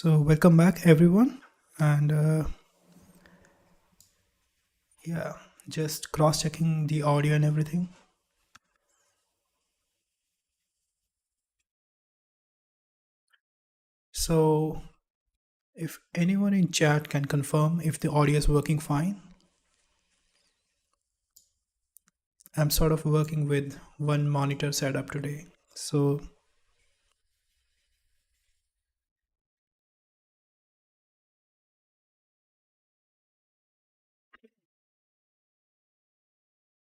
So welcome back everyone, and yeah, just cross-checking the audio and everything. So if anyone in chat can confirm if the audio is working fine. I'm sort of working with one monitor setup today. So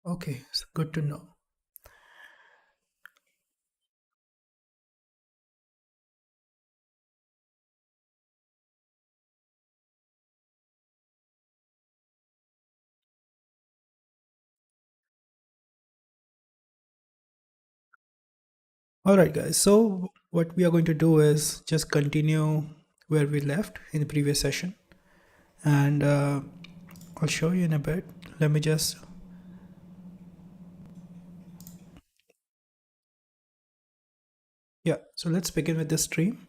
okay, so good to know. All right, guys. So what we are going to do is just continue where we left in the previous session, and I'll show you in a bit. Let me just yeah. So let's begin with the stream.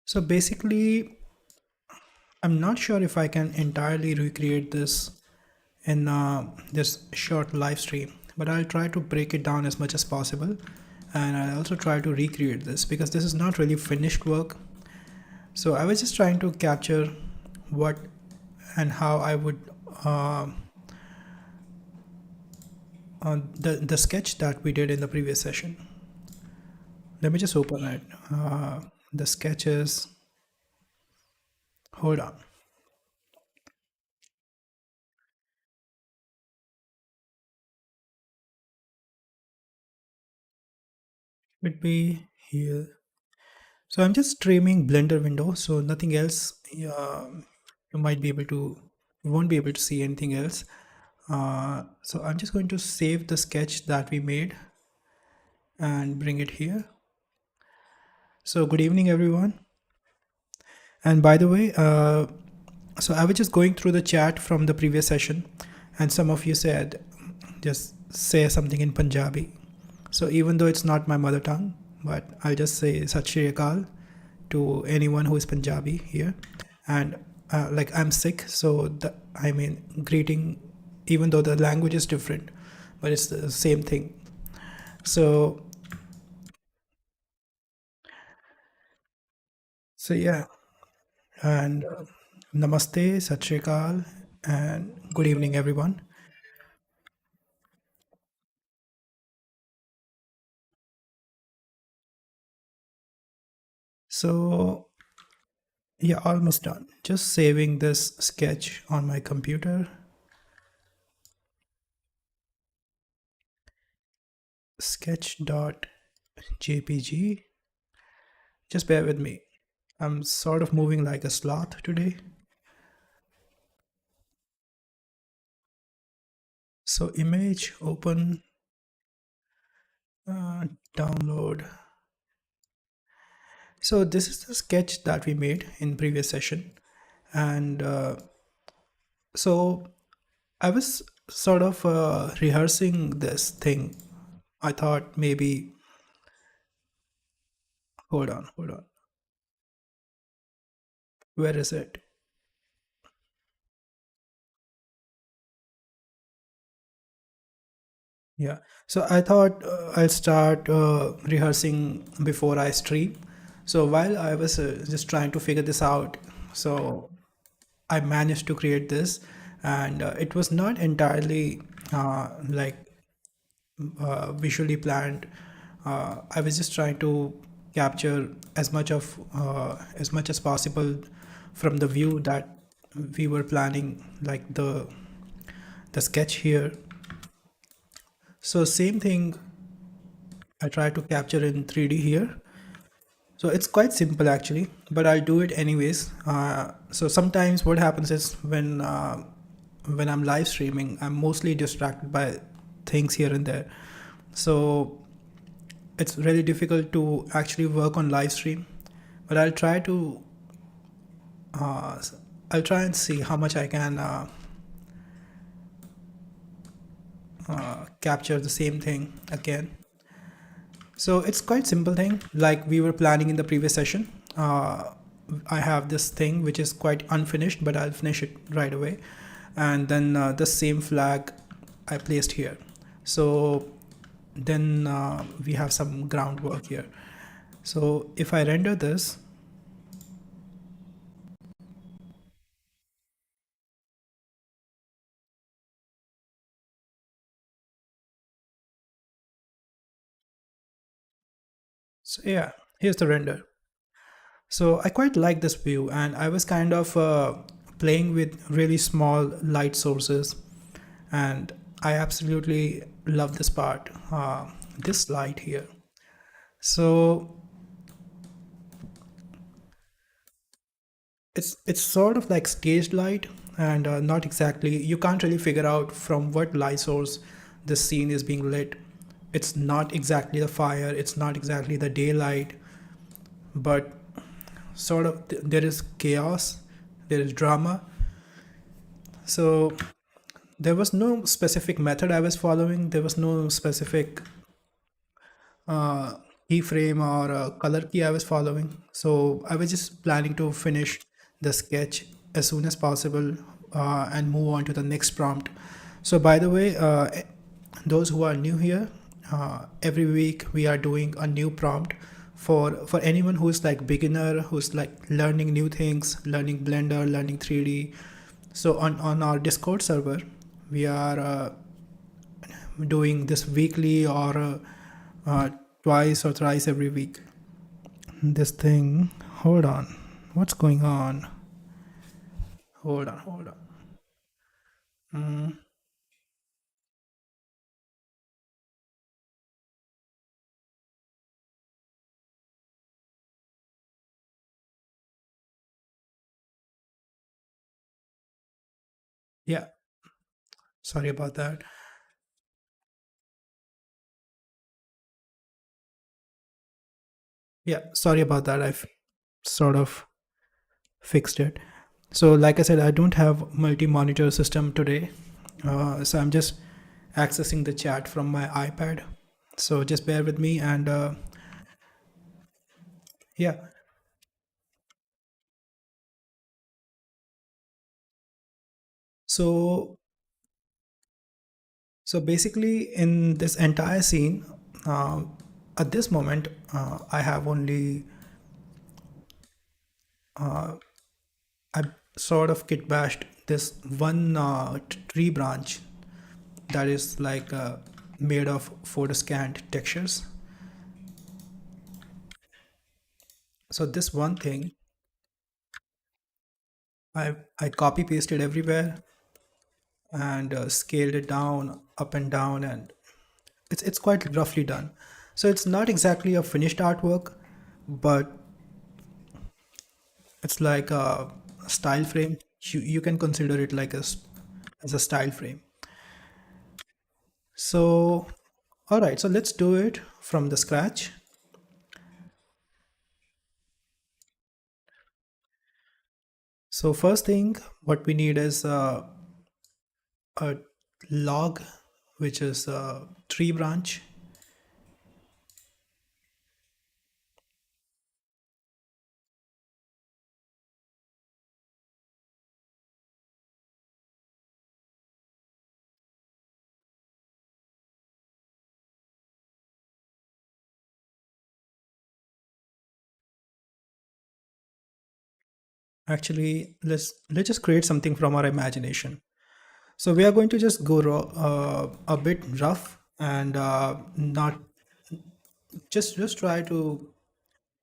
So basically, I'm not sure if I can entirely recreate this in this short live stream, but I'll try to break it down as much as possible, and I'll also try to recreate this because this is not really finished work. So I was just trying to capture what and how I would the sketch that we did in the previous session. Let me just open it. The sketches. Hold on. Would be here. So I'm just streaming Blender window, so nothing else. You might be able to, you won't be able to see anything else. So I'm just going to save the sketch that we made and bring it here. So good evening, everyone. And by the way, so I was just going through the chat from the previous session, and some of you said just say something in Punjabi. So even though it's not my mother tongue, but I'll just say Sat Shri Akal to anyone who is Punjabi here. And like I'm Sikh, so I mean greeting, even though the language is different, but it's the same thing. So yeah, and Namaste, Sat Shri Akal, and good evening, everyone. So yeah, almost done. Just saving this sketch on my computer. Sketch.jpg. Just bear with me. I'm sort of moving like a sloth today. So image, open, download. So this is the sketch that we made in previous session. And so I was sort of rehearsing this thing. I thought maybe, hold on. Where is it? Yeah. So I thought I'll start rehearsing before I stream. So while I was just trying to figure this out, so I managed to create this, and it was not entirely like visually planned. I was just trying to capture as much as possible from the view that we were planning, like the sketch here. So same thing I try to capture in 3D here. So it's quite simple actually, but I'll do it anyways. So sometimes what happens is when I'm live streaming, I'm mostly distracted by things here and there. So it's really difficult to actually work on live stream, but uh, I'll try and see how much I can capture the same thing again. So it's quite simple thing like we were planning in the previous session. I have this thing which is quite unfinished, but I'll finish it right away. And then the same flag I placed here. So then we have some groundwork here. So if I render this, so yeah, here's the render. So I quite like this view, and I was kind of playing with really small light sources, and I absolutely love this part, this light here. So it's sort of like staged light, and not exactly. You can't really figure out from what light source this scene is being lit. It's not exactly the fire. It's not exactly the daylight, but sort of there is chaos, there is drama. So there was no specific method I was following. There was no specific uh, keyframe or color key I was following. So I was just planning to finish the sketch as soon as possible and move on to the next prompt. So by the way, those who are new here, every week we are doing a new prompt for anyone who's like beginner, who's like learning new things, learning Blender, learning 3D. So on our Discord server, we are doing this weekly or uh, twice or thrice every week. This thing, hold on, what's going on? Hold on. Yeah, sorry about that. Yeah, sorry about that. I've sort of fixed it. So like I said, I don't have multi-monitor system today, so I'm just accessing the chat from my iPad. So just bear with me, and yeah. So so basically, in this entire scene, uh, at this moment, I have only I sort of kit bashed this one tree branch that is like made of photo scanned textures. So this one thing I copy pasted everywhere and scaled it down, up and down, and it's quite roughly done. So it's not exactly a finished artwork, but it's like a style frame. You can consider it like as a style frame. So all right, so let's do it from the scratch. So first thing, what we need is a log, which is a tree branch. Actually, let's just create something from our imagination. So we are going to just go a bit rough and not just try to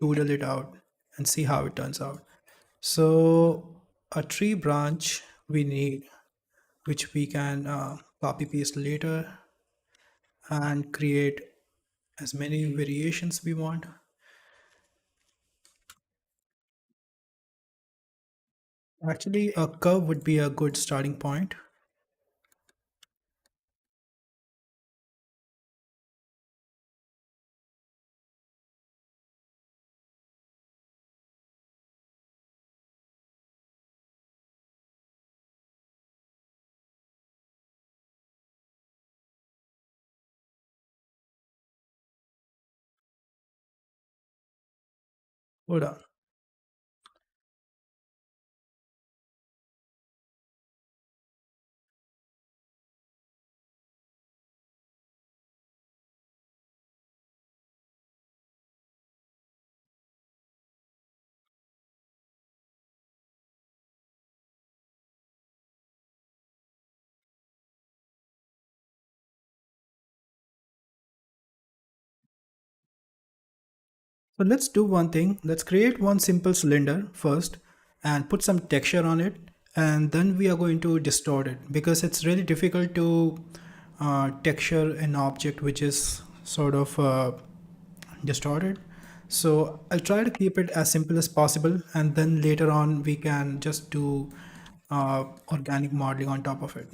doodle it out and see how it turns out. So a tree branch we need, which we can copy paste later and create as many variations we want. Actually, a curve would be a good starting point. Hold on. So let's do one thing. Let's create one simple cylinder first and put some texture on it. And then we are going to distort it because it's really difficult to texture an object which is sort of distorted. So I'll try to keep it as simple as possible. And then later on, we can just do organic modeling on top of it.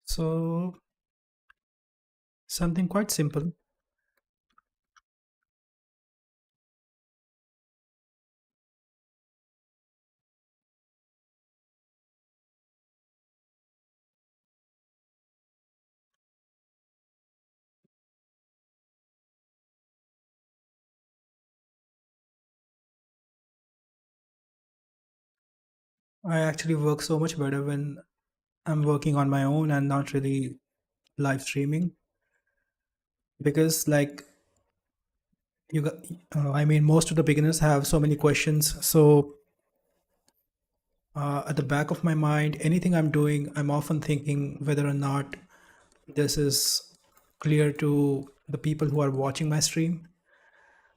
So something quite simple. I actually work so much better when I'm working on my own and not really live streaming because like you got, I mean most of the beginners have so many questions. So at the back of my mind, anything I'm doing, I'm often thinking whether or not this is clear to the people who are watching my stream.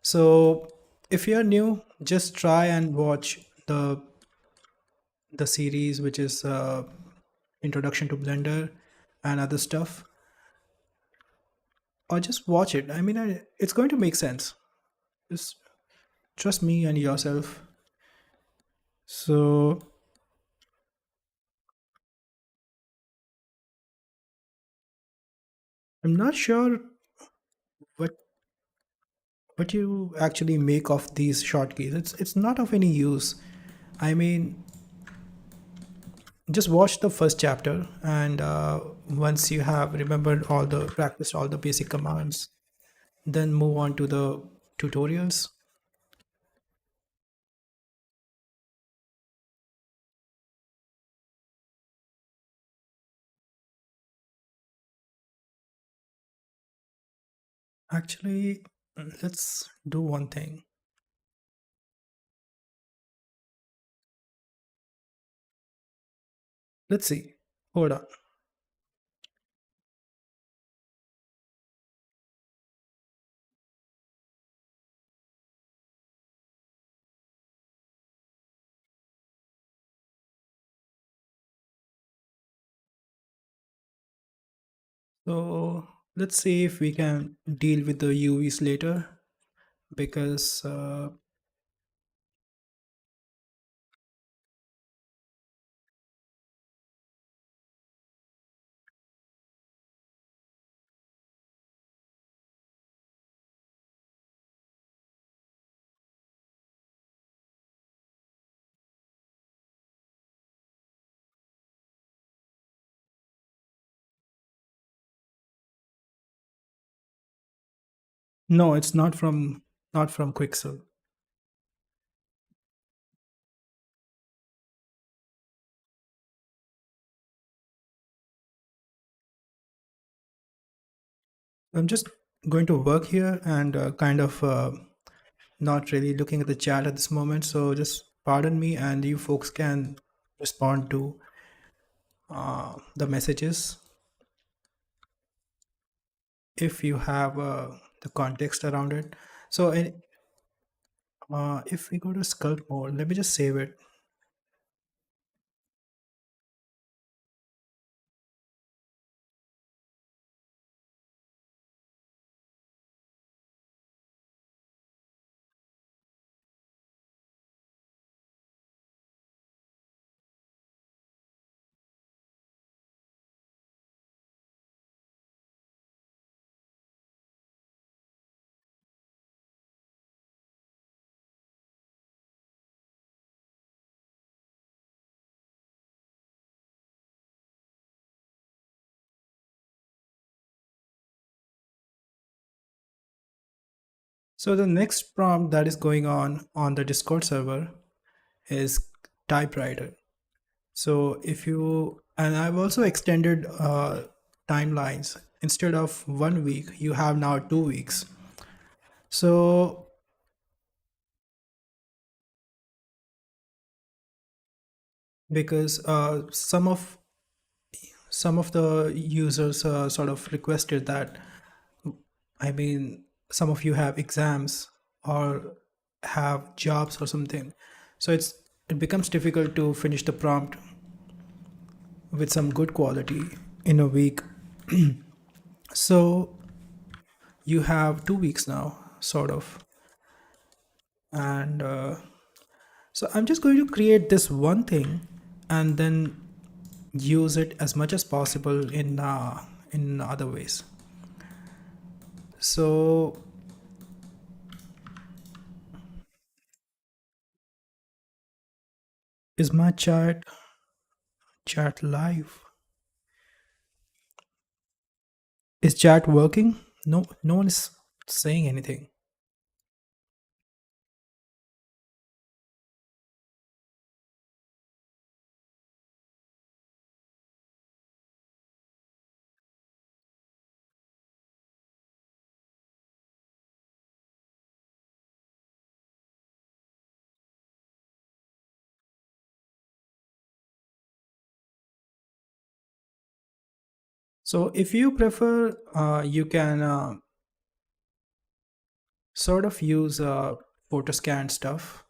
So if you're new, just try and watch the series, which is Introduction to Blender and other stuff, or just watch it. I mean, it's going to make sense. Just trust me and yourself. So I'm not sure what what you actually make of these shortkeys. It's not of any use. I mean, just watch the first chapter, and once you have remembered all the practiced all the basic commands, then move on to the tutorials. Actually, let's do one thing. Let's see. Hold on. So let's see if we can deal with the UVs later because no, it's not from Quixel. I'm just going to work here and kind of not really looking at the chat at this moment. So just pardon me, and you folks can respond to the messages if you have the context around it. So if we go to sculpt mode, let me just save it. So the next prompt that is going on the Discord server is typewriter. So if you, and I've also extended timelines. Instead of 1 week, you have now 2 weeks. So because some of the users sort of requested that, I mean, some of you have exams or have jobs or something, so it becomes difficult to finish the prompt with some good quality in a week. So you have 2 weeks now, sort of, and so I'm just going to create this one thing and then use it as much as possible in other ways. So is my chat live? Is chat working? No, no one is saying anything. So if you prefer, you can sort of use photo scan stuff.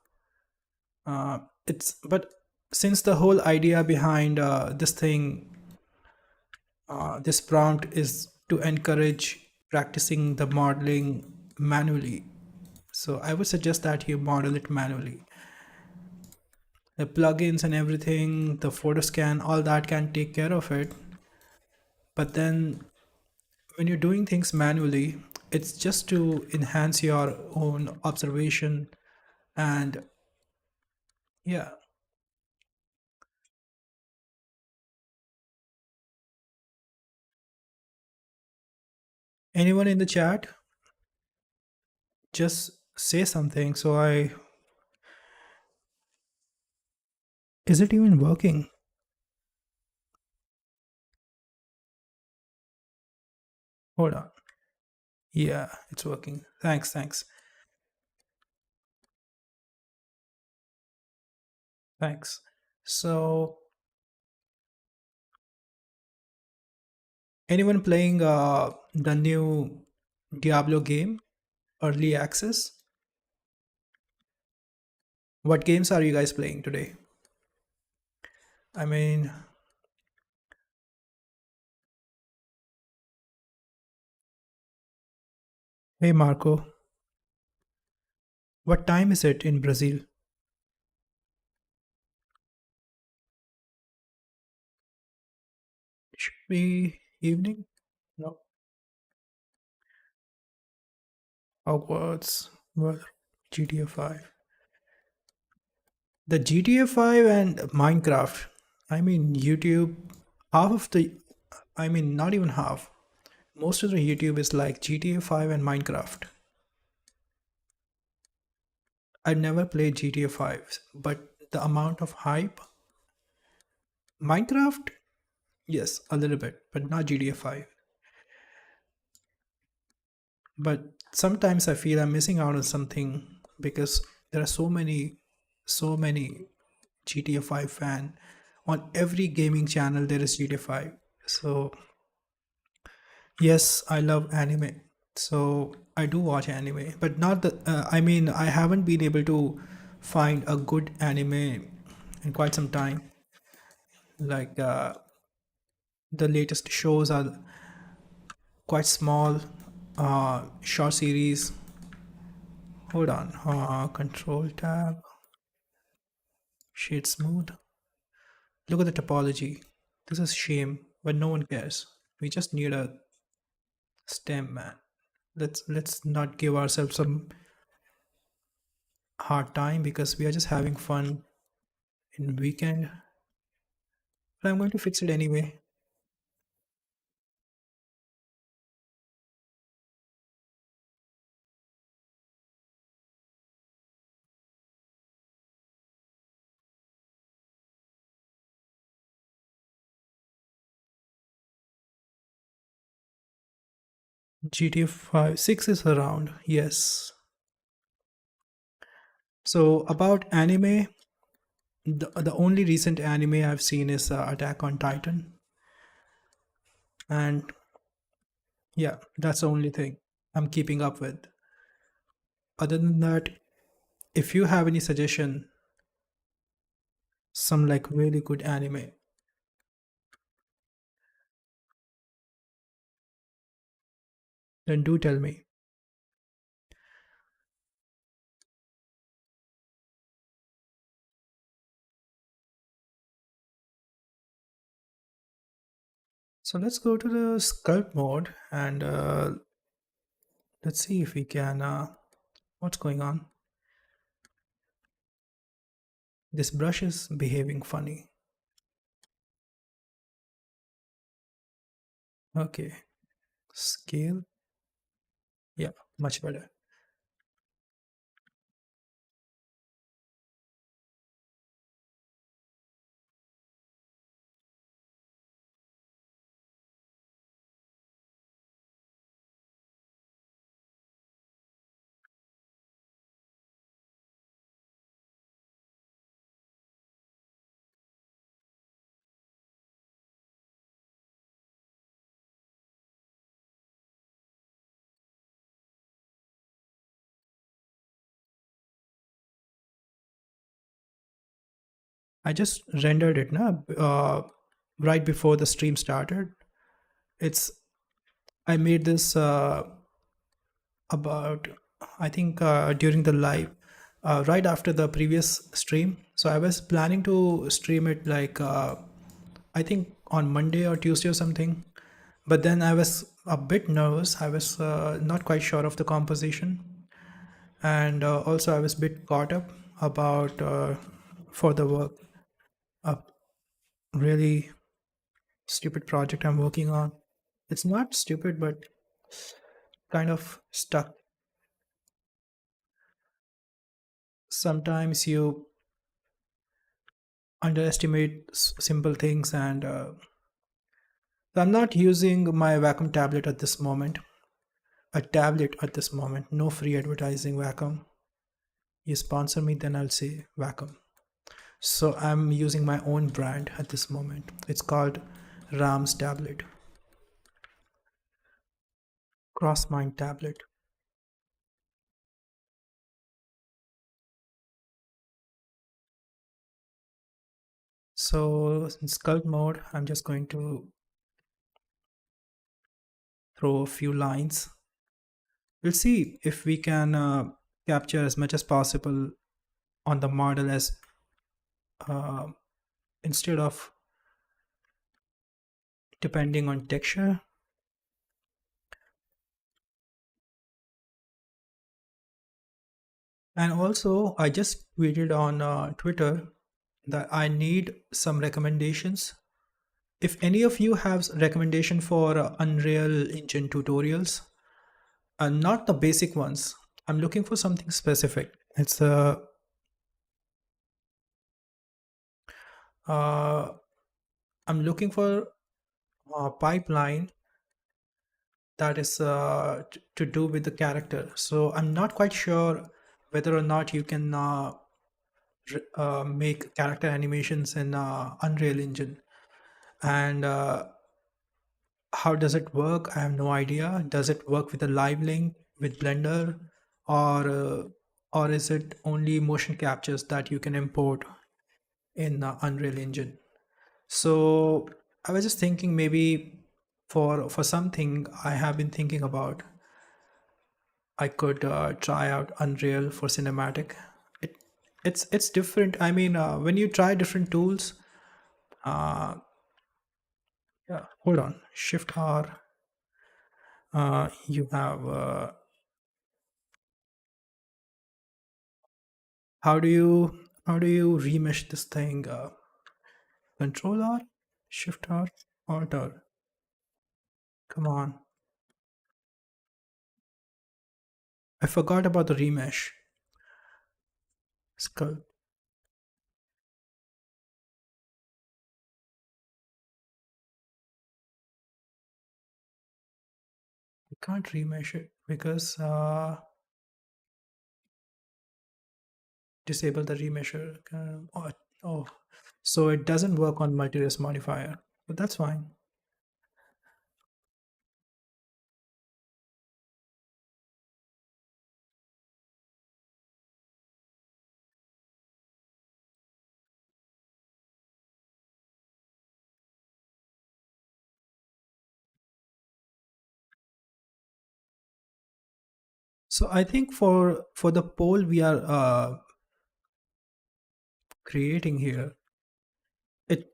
It's but since the whole idea behind this prompt is to encourage practicing the modeling manually. So I would suggest that you model it manually. The plugins and everything, the photo scan, all that can take care of it. But then when you're doing things manually, it's just to enhance your own observation. And yeah, anyone in the chat, just say something. Is it even working? Hold on. Yeah, it's working. Thanks. Thanks. So, anyone playing the new Diablo game, early access? What games are you guys playing today? I mean, hey Marco, what time is it in Brazil? It should be evening? No. Hogwarts. Well, GTA 5. The GTA 5 and Minecraft. I mean, YouTube, half of the, I mean, not even half. Most of the YouTube is like GTA 5 and Minecraft. I never played GTA 5, but the amount of hype, Minecraft, yes, a little bit, but not GTA 5. But sometimes I feel I'm missing out on something because there are so many GTA 5 fan. On every gaming channel there is GTA 5. So yes, I love anime. So I do watch anime, but not the. I mean, I haven't been able to find a good anime in quite some time. Like the latest shows are quite small, short series. Hold on, control tab, shade smooth. Look at the topology. This is shame, but no one cares. We just need a stem, man. Let's not give ourselves some hard time because we are just having fun in weekend. But I'm going to fix it anyway. GTA 5, 6 is around. Yes. So about anime, the only recent anime I've seen is Attack on Titan, and yeah, that's the only thing I'm keeping up with. Other than that, if you have any suggestion, some like really good anime, then do tell me. So let's go to the sculpt mode and let's see if we can. What's going on? This brush is behaving funny. Okay, scale. Yeah, much better. I just rendered it now, right before the stream started. It's I made this about I think during the live, right after the previous stream. So I was planning to stream it like I think on Monday or Tuesday or something. But then I was a bit nervous. I was not quite sure of the composition, and also I was a bit caught up about for the work. A really stupid project I'm working on. It's not stupid, but kind of stuck. Sometimes you underestimate simple things, and I'm not using my vacuum tablet at this moment. A tablet at this moment. No free advertising Wacom. You sponsor me, then I'll say Wacom. So I'm using my own brand at this moment. It's called Ram's tablet, Crossmind tablet. So in sculpt mode, I'm just going to throw a few lines. We'll see if we can capture as much as possible on the model as uh, instead of depending on texture. And also, I just tweeted on Twitter that I need some recommendations. If any of you have recommendation for Unreal Engine tutorials, not the basic ones, I'm looking for something specific. It's a uh, I'm looking for a pipeline that is to do with the character. So I'm not quite sure whether or not you can make character animations in Unreal Engine. And how does it work? I have no idea. Does it work with a live link with Blender, or is it only motion captures that you can import in Unreal Engine? So I was just thinking maybe for something I have been thinking about, I could try out Unreal for cinematic. It it's different. I mean, when you try different tools, uh, yeah. Hold on, Shift R. You have how do you remesh this thing? Control R, Shift R, Alt R. Come on, I forgot about the remesh. Skull. can't remesh it because disable the remesher. Oh, so it doesn't work on multi-res modifier, but that's fine. So I think for the pole we are creating here, it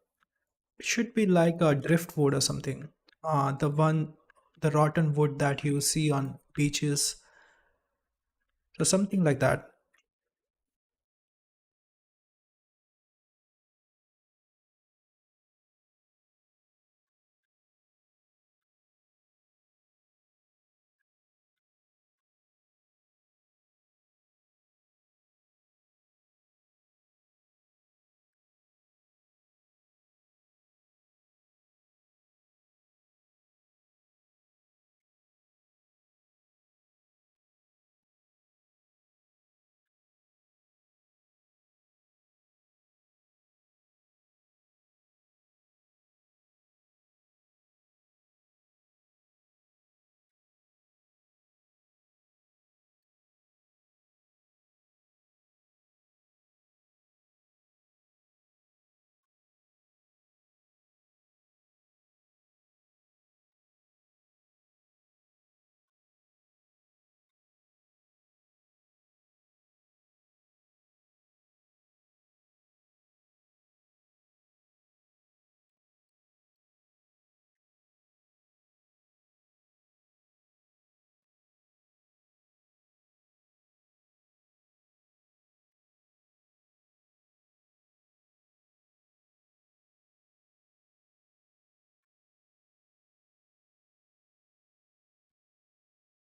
should be like a driftwood or something. The rotten wood that you see on beaches, so something like that.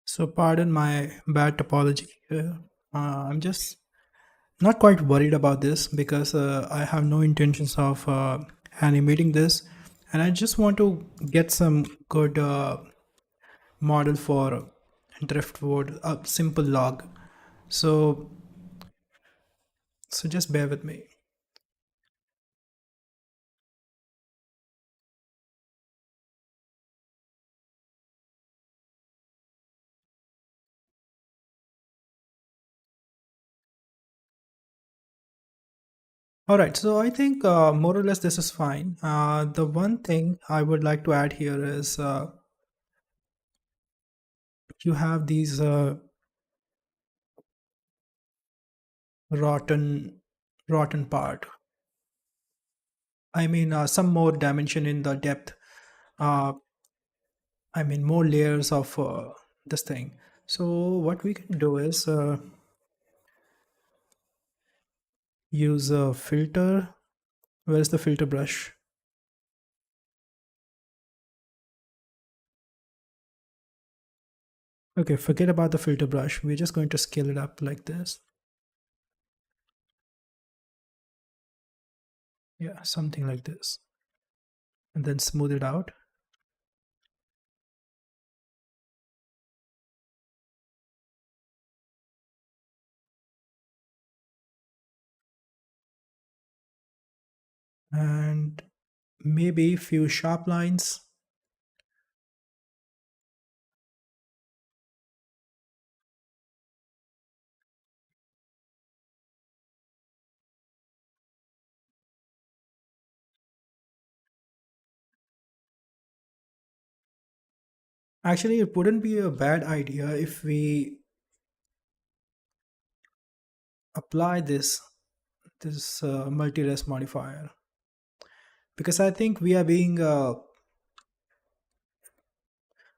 So pardon my bad topology here. I'm just not quite worried about this because I have no intentions of animating this, and I just want to get some good model for driftwood, a simple log. So so just bear with me. All right, so I think more or less this is fine. The one thing I would like to add here is you have these rotten rotten part. I mean, some more dimension in the depth. Uh, I mean, more layers of this thing. So what we can do is use a filter. Where's the filter brush? Okay, forget about the filter brush. We're just going to scale it up like this. Yeah, something like this. And then smooth it out. And maybe few sharp lines. Actually, it wouldn't be a bad idea if we apply this multi-res modifier, because I think we are being I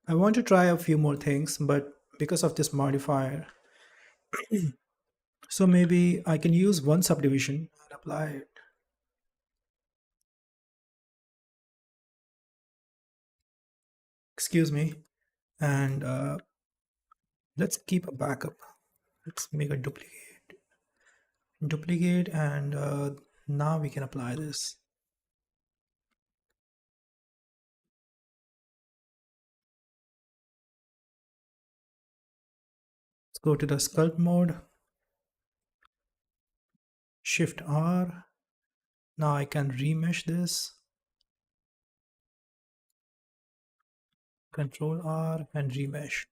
want to try a few more things, but because of this modifier, so maybe I can use one subdivision and apply it. Excuse me. And let's keep a backup. Let's make a duplicate, and now we can apply this. Go to the sculpt mode, Shift R. Now I can remesh this, Control R and remesh.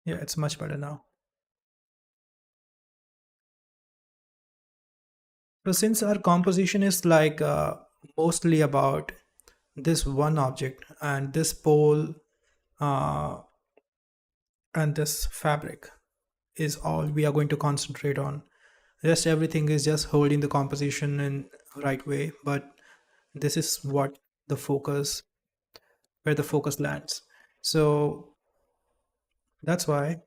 Yeah, it's much better now. So since our composition is like mostly about this one object and this pole uh, and this fabric is all we are going to concentrate on. Rest everything is just holding the composition in right way, but this is what the focus, where the focus lands. So that's why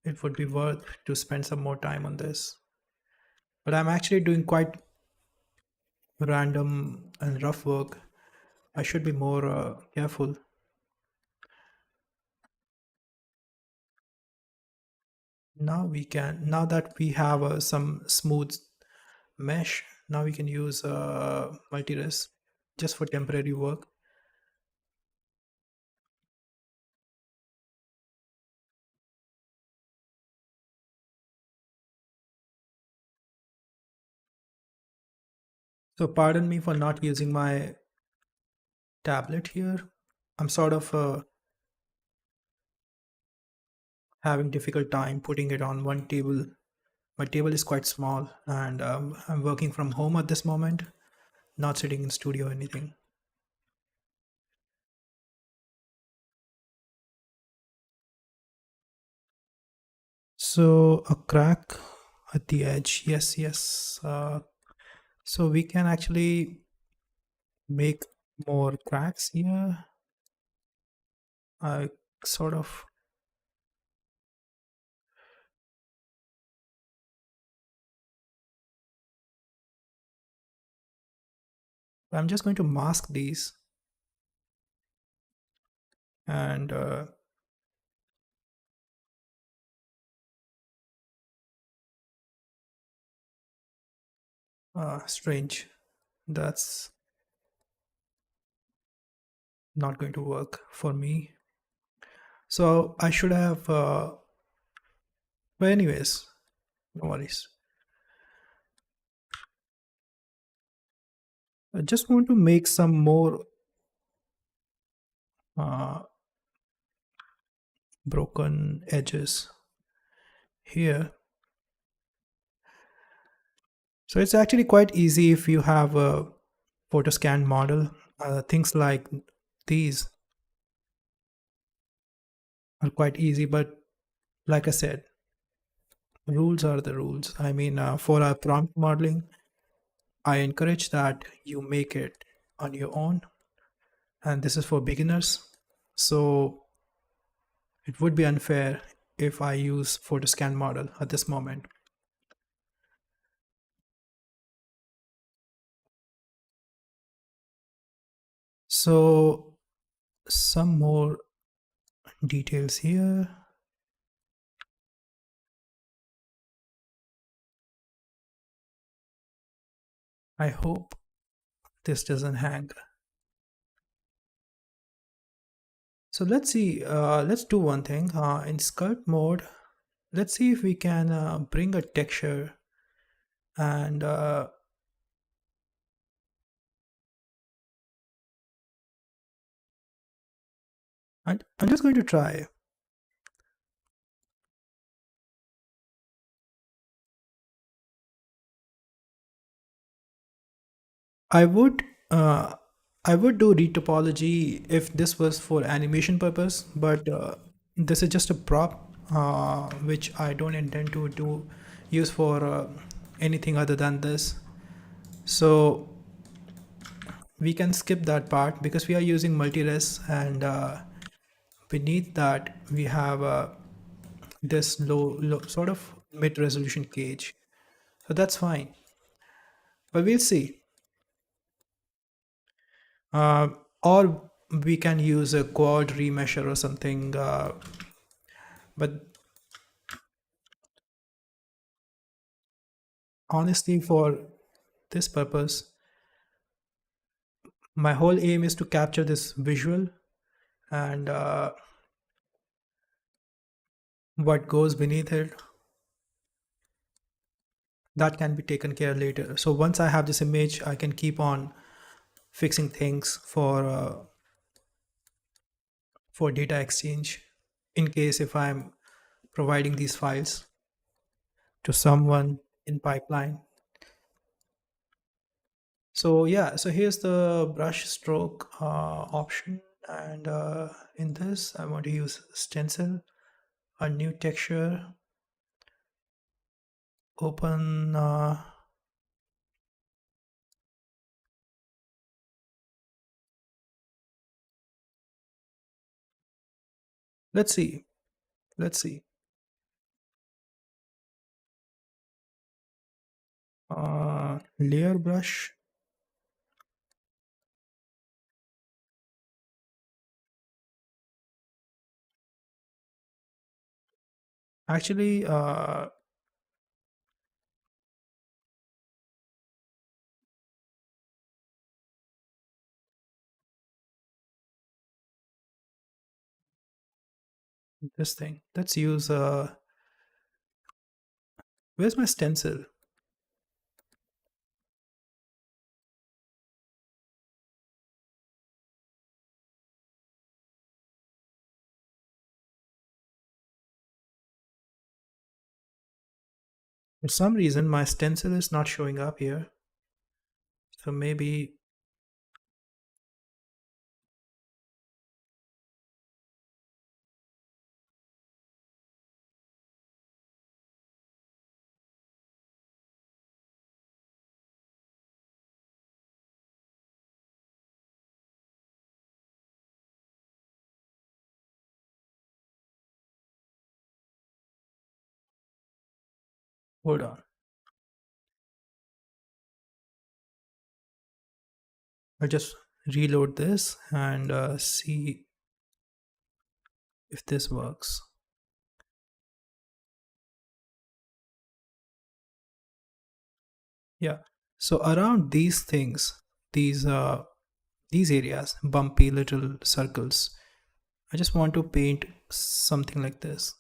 it would be worth to spend some more time on this. But I'm actually doing quite random and rough work. I should be more careful. Now that we have some smooth mesh, now we can use multi-res just for temporary work. So pardon me for not using my tablet here. I'm sort of having difficult time putting it on one table. My table is quite small and I'm working from home at this moment, not sitting in studio or anything. So a crack at the edge. Yes, yes. So we can actually make more cracks here. I sort of, I'm just going to mask these and strange. That's not going to work for me. So I should have, but anyways, no worries. I just want to make some more uh, broken edges here. So it's actually quite easy if you have a photo scan model. Things like these are quite easy, but like I said, rules are the rules. I mean, for our prompt modeling, I encourage that you make it on your own, and this is for beginners. So it would be unfair if I use photo scan model at this moment. So some more details here. I hope this doesn't hang. So let's see, let's do one thing. In sculpt mode, let's see if we can bring a texture and I'm just going to try. I would uh, I would do retopology if this was for animation purpose, but this is just a prop which I don't intend to do use for anything other than this. So we can skip that part because we are using multi-res and beneath that we have this low sort of mid-resolution cage. So that's fine, but we'll see. Uh, or we can use a quad remesher or something. But honestly, for this purpose, my whole aim is to capture this visual and what goes beneath it, that can be taken care later. So once I have this image, I can keep on fixing things for data exchange in case if I'm providing these files to someone in pipeline. So yeah, so here's the brush stroke option, and in this I want to use stencil, a new texture, open let's see, let's see. Layer brush. Actually, this thing. Let's use where's my stencil? For some reason, my stencil is not showing up here. So maybe, hold on. I'll just reload this and see if this works. Yeah. So around these things, these uh, these areas, bumpy little circles, I just want to paint something like this.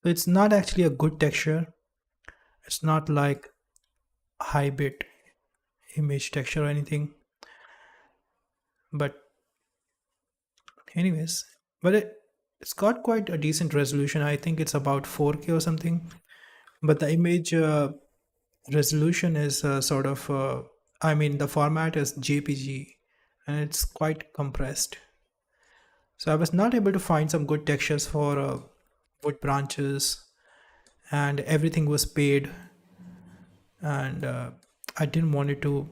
So it's not actually a good texture. It's not like high bit image texture or anything. But anyways, but it's got quite a decent resolution. I think it's about 4K or something. But the image resolution is sort of, I mean, the format is JPG and it's quite compressed. So I was not able to find some good textures for wood branches, and everything was paid, and I didn't want it to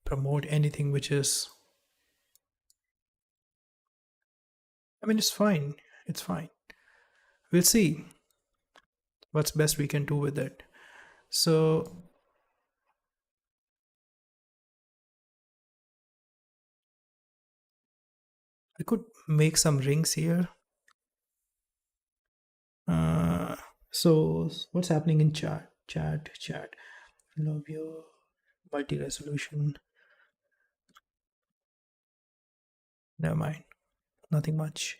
promote anything which is, I mean, it's fine. It's fine. We'll see what's best we can do with it. So I could make some rings here. Uh, so what's happening in chat? Chat. Love your multi-resolution. Never mind. Nothing much.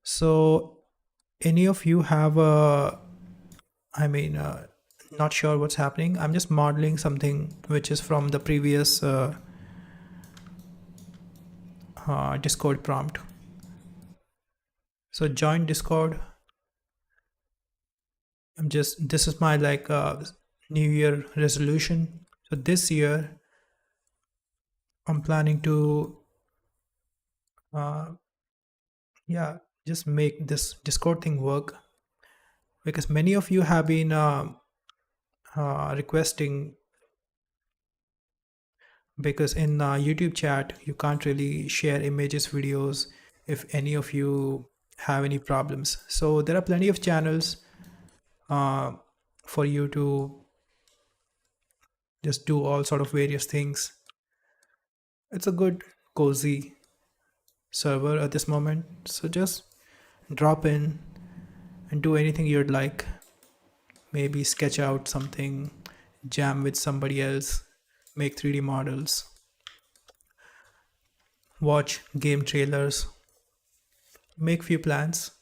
So any of you have a, I mean, not sure what's happening. I'm just modeling something which is from the previous Discord prompt. So join Discord. This is my like New Year resolution. So this year I'm planning to, uh, yeah, just make this Discord thing work, because many of you have been requesting, because in YouTube chat you can't really share images, videos if any of you have any problems. So there are plenty of channels uh, for you to just do all sort of various things. It's a good cozy server at this moment, so just drop in and do anything you'd like. Maybe sketch out something, jam with somebody else, make 3D models, watch game trailers, make few plans.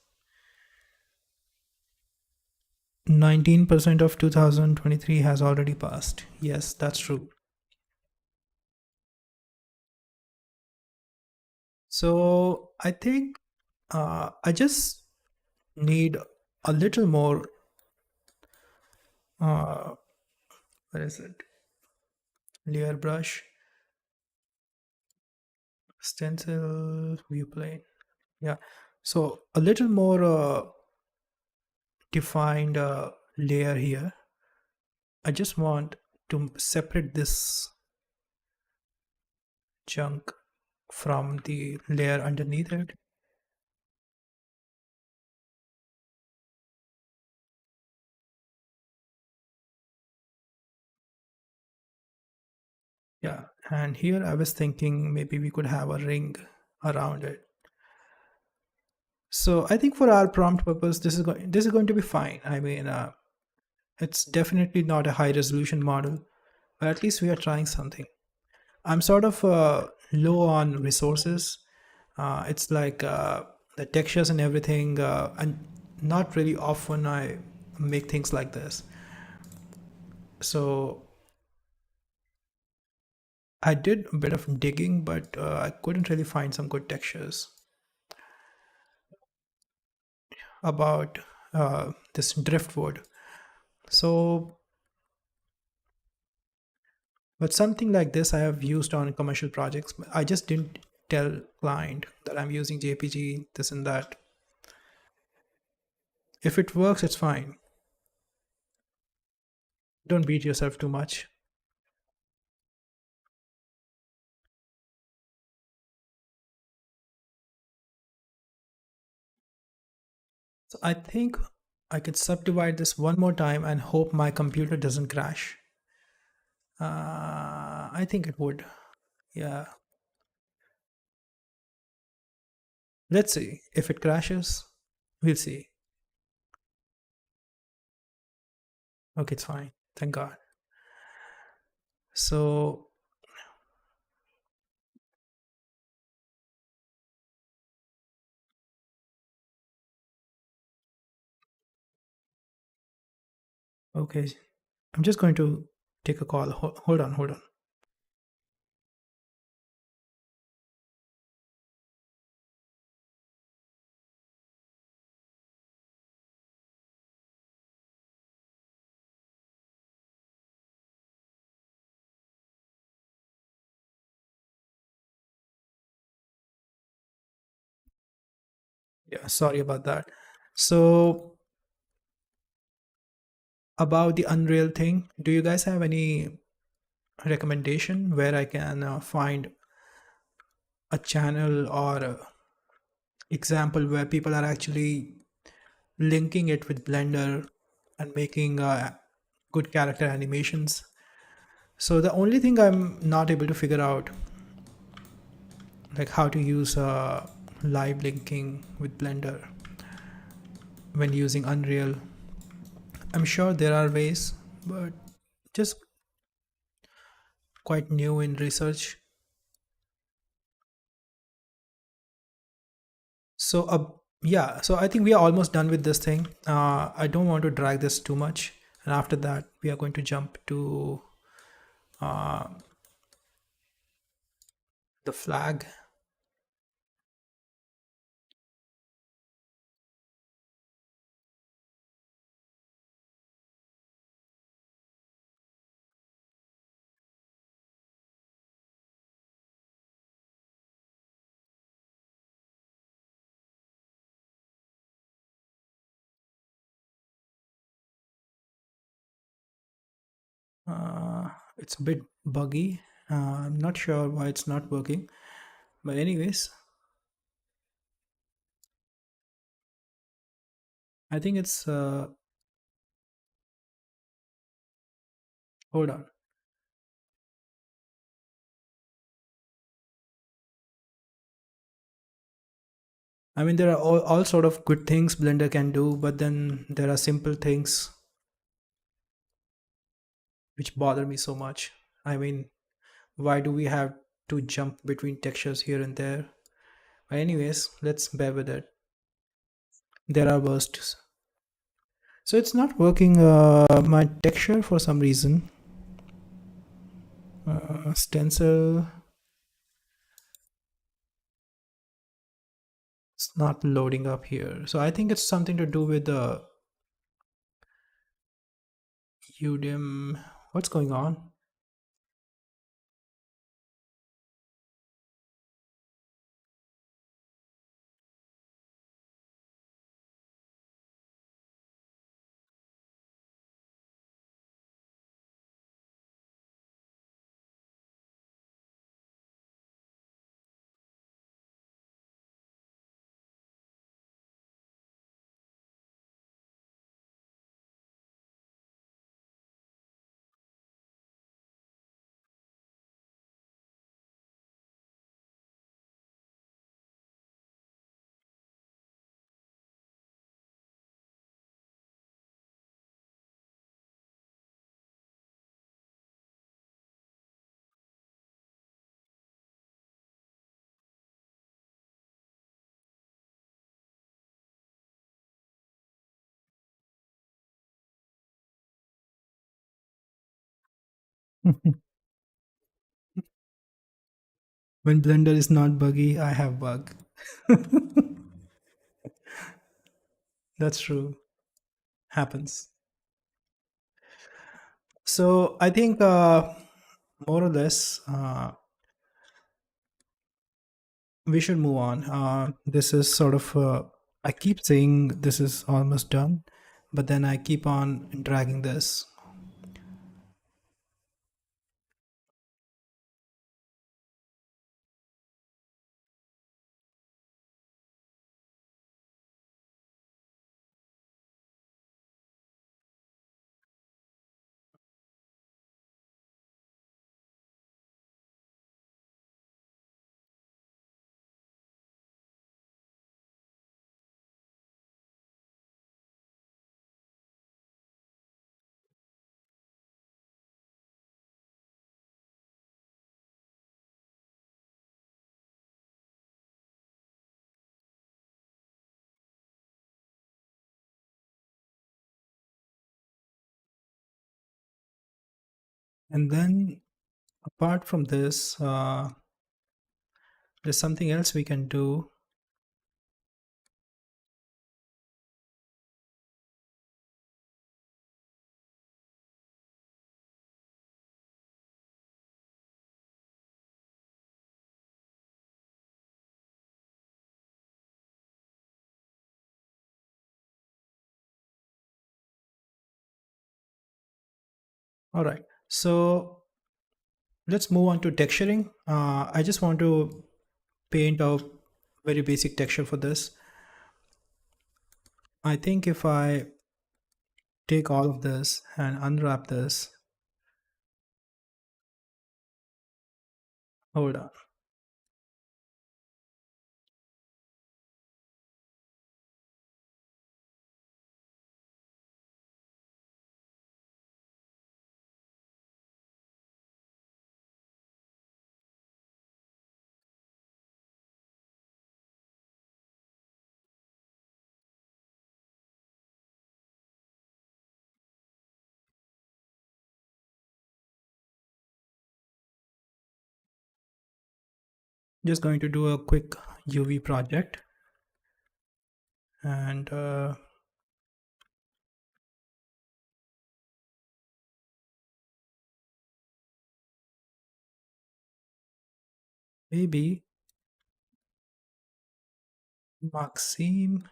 19% of 2023 has already passed. Yes, that's true. So I think I just need a little more, uh, what is it? Layer brush, stencil, viewplane. Yeah. So a little more defined layer here. I just want to separate this chunk from the layer underneath it. Yeah. And here I was thinking maybe we could have a ring around it. So I think for our prompt purpose, this is going to be fine. I mean, it's definitely not a high resolution model, but at least we are trying something. I'm sort of low on resources. It's like the textures and everything, and not really often I make things like this. So I did a bit of digging, but I couldn't really find some good textures about this driftwood. So, but something like this I have used on commercial projects. I just didn't tell client that I'm using JPG, this and that. If it works, it's fine. Don't beat yourself too much. So I think I could subdivide this one more time and hope my computer doesn't crash. I think it would. Yeah. Let's see. If it crashes, we'll see. Okay, it's fine. Thank God. So, okay. I'm just going to take a call. Hold on, hold on. Yeah, sorry about that. So, about the Unreal thing, do you guys have any recommendation where I can find a channel or a example where people are actually linking it with Blender and making good character animations? So the only thing I'm not able to figure out, like how to use live linking with Blender when using Unreal. I'm sure there are ways, but just quite new in research. So yeah, so I think we are almost done with this thing. I don't want to drag this too much, and after that we are going to jump to uh, the flag. It's a bit buggy. I'm not sure why it's not working, but anyways, I think it's hold on. I mean, there are all sort of good things Blender can do, but then there are simple things. which bother me so much. I mean, why do we have to jump between textures here and there? But anyways, let's bear with it. There are bursts. So it's not working my texture for some reason. Stencil, it's not loading up here. So I think it's something to do with the UDIM. What's going on? When Blender is not buggy, I have bug. That's true. Happens. So I think more or less we should move on. This is sort of, I keep saying this is almost done, but then I keep on dragging this. And then apart from this, there's something else we can do. All right. So let's move on to texturing. I just want to paint a very basic texture for this. I think if I take all of this and unwrap this, hold on. Just going to do a quick UV project and maybe Maxime.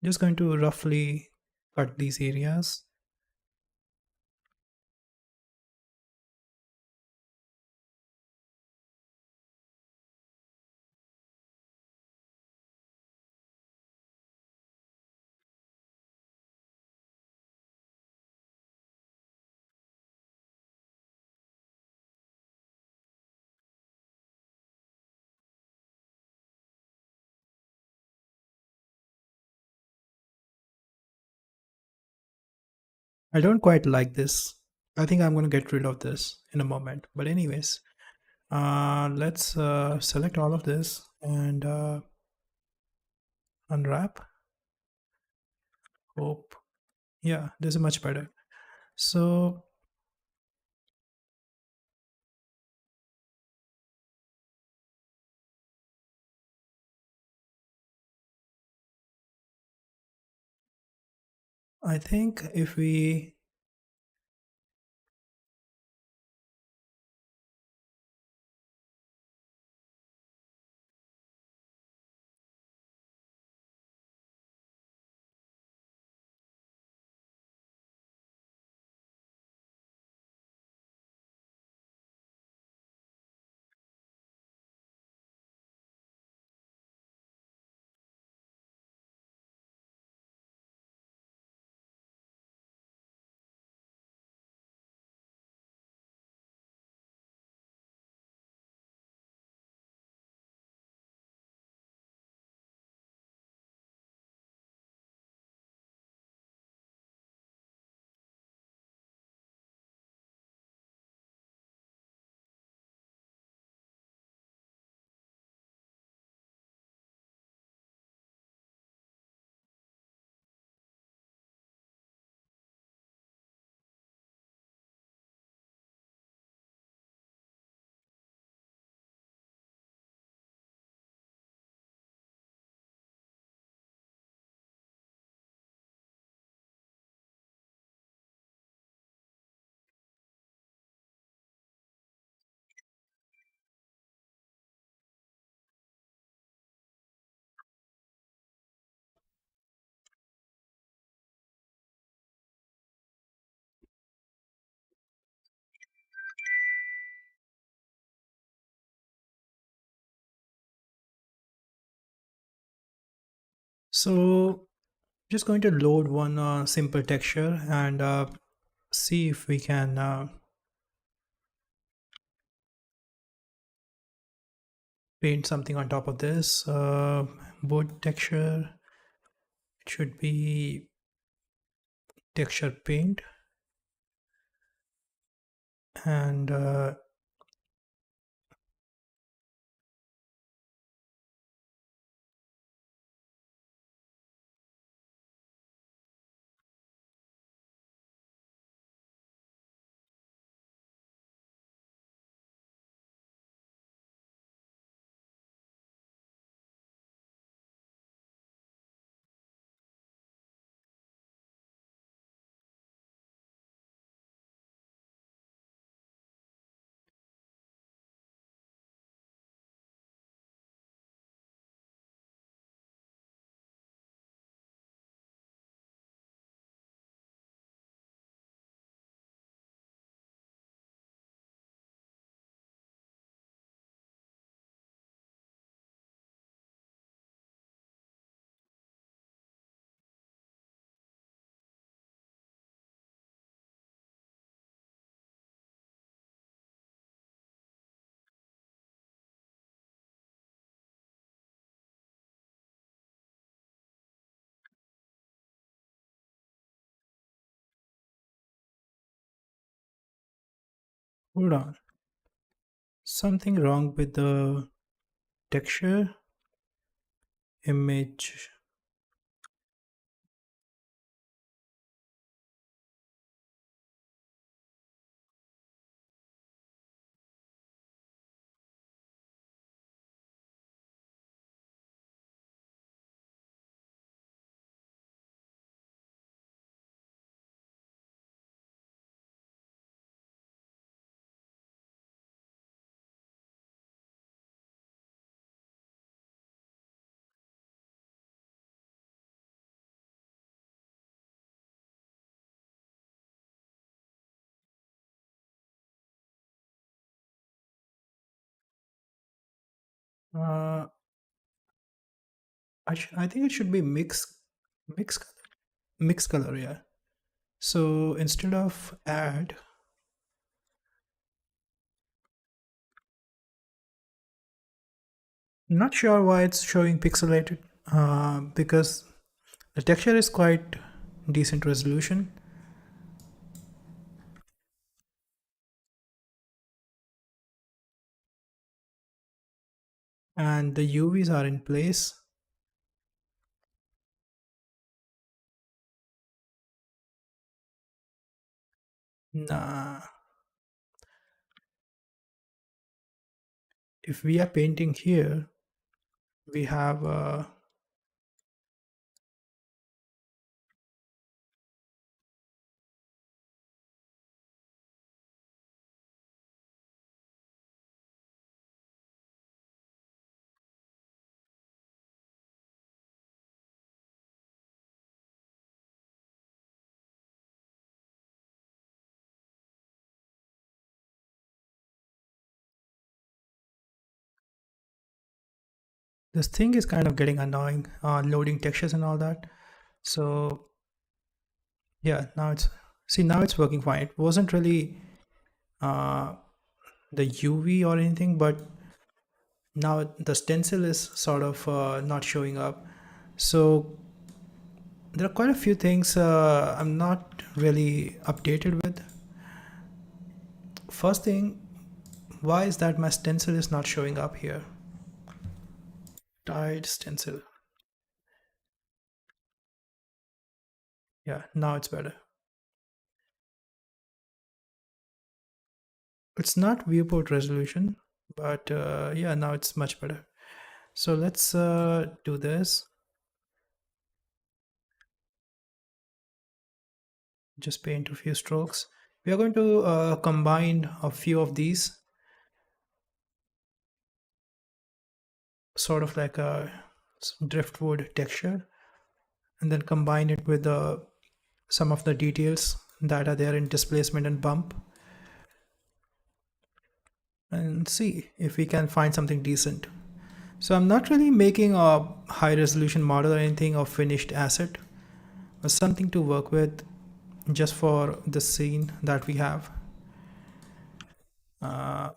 Just going to roughly cut these areas. I don't quite like this. I think I'm going to get rid of this in a moment. But anyways, let's select all of this and unwrap. Hope. Yeah, this is much better. So I think if we so just going to load one simple texture and see if we can paint something on top of this. Board texture, it should be texture paint, and hold on. Something wrong with the texture image. Uh, I think it should be mix, mix color, yeah. So instead of add, not sure why it's showing pixelated, because the texture is quite decent resolution. and the UVs are in place. Nah, if we are painting here, we have this thing is kind of getting annoying, loading textures and all that. So yeah, now it's, see, now it's working fine. It wasn't really uh, the UV or anything, but now the stencil is sort of not showing up. So there are quite a few things I'm not really updated with. First thing, why is that my stencil is not showing up here? Tiled stencil. Yeah, now it's better. It's not viewport resolution, but yeah, now it's much better. So let's do this. Just paint a few strokes. We are going to combine a few of these, sort of like a driftwood texture, and then combine it with some of the details that are there in displacement and bump, and see if we can find something decent. So I'm not really making a high resolution model or anything of finished asset, but something to work with just for the scene that we have. Uh,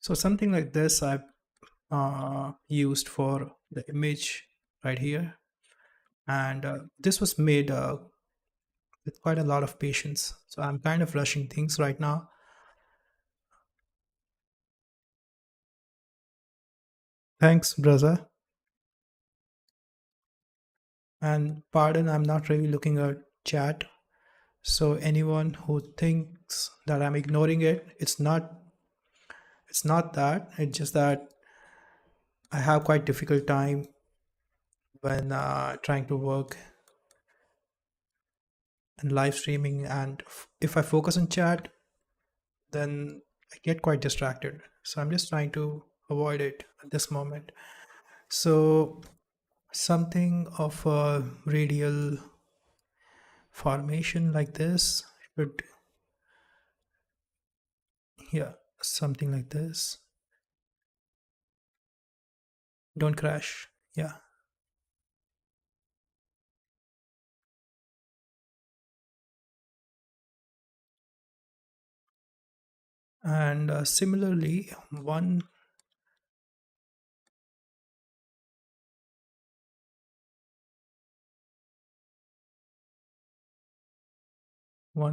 so something like this I've used for the image right here, and this was made with quite a lot of patience. So I'm kind of rushing things right now. Thanks, brother. And pardon, I'm not really looking at chat. So anyone who thinks that I'm ignoring it, it's not that. It's just that I have quite difficult time when trying to work and live streaming, and if I focus on chat, then I get quite distracted. So I'm just trying to avoid it at this moment. So something of a radial formation like this should, yeah, something like this. Don't crash. Yeah. And similarly, one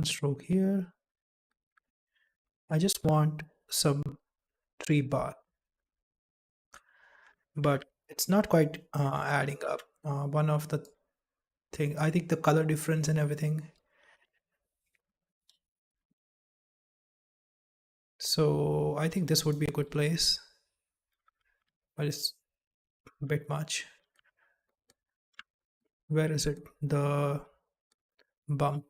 stroke here. I just want some tree bar, but it's not quite adding up. One of the thing, I think the color difference and everything. So I think this would be a good place, but bit much. Where is it? The bump.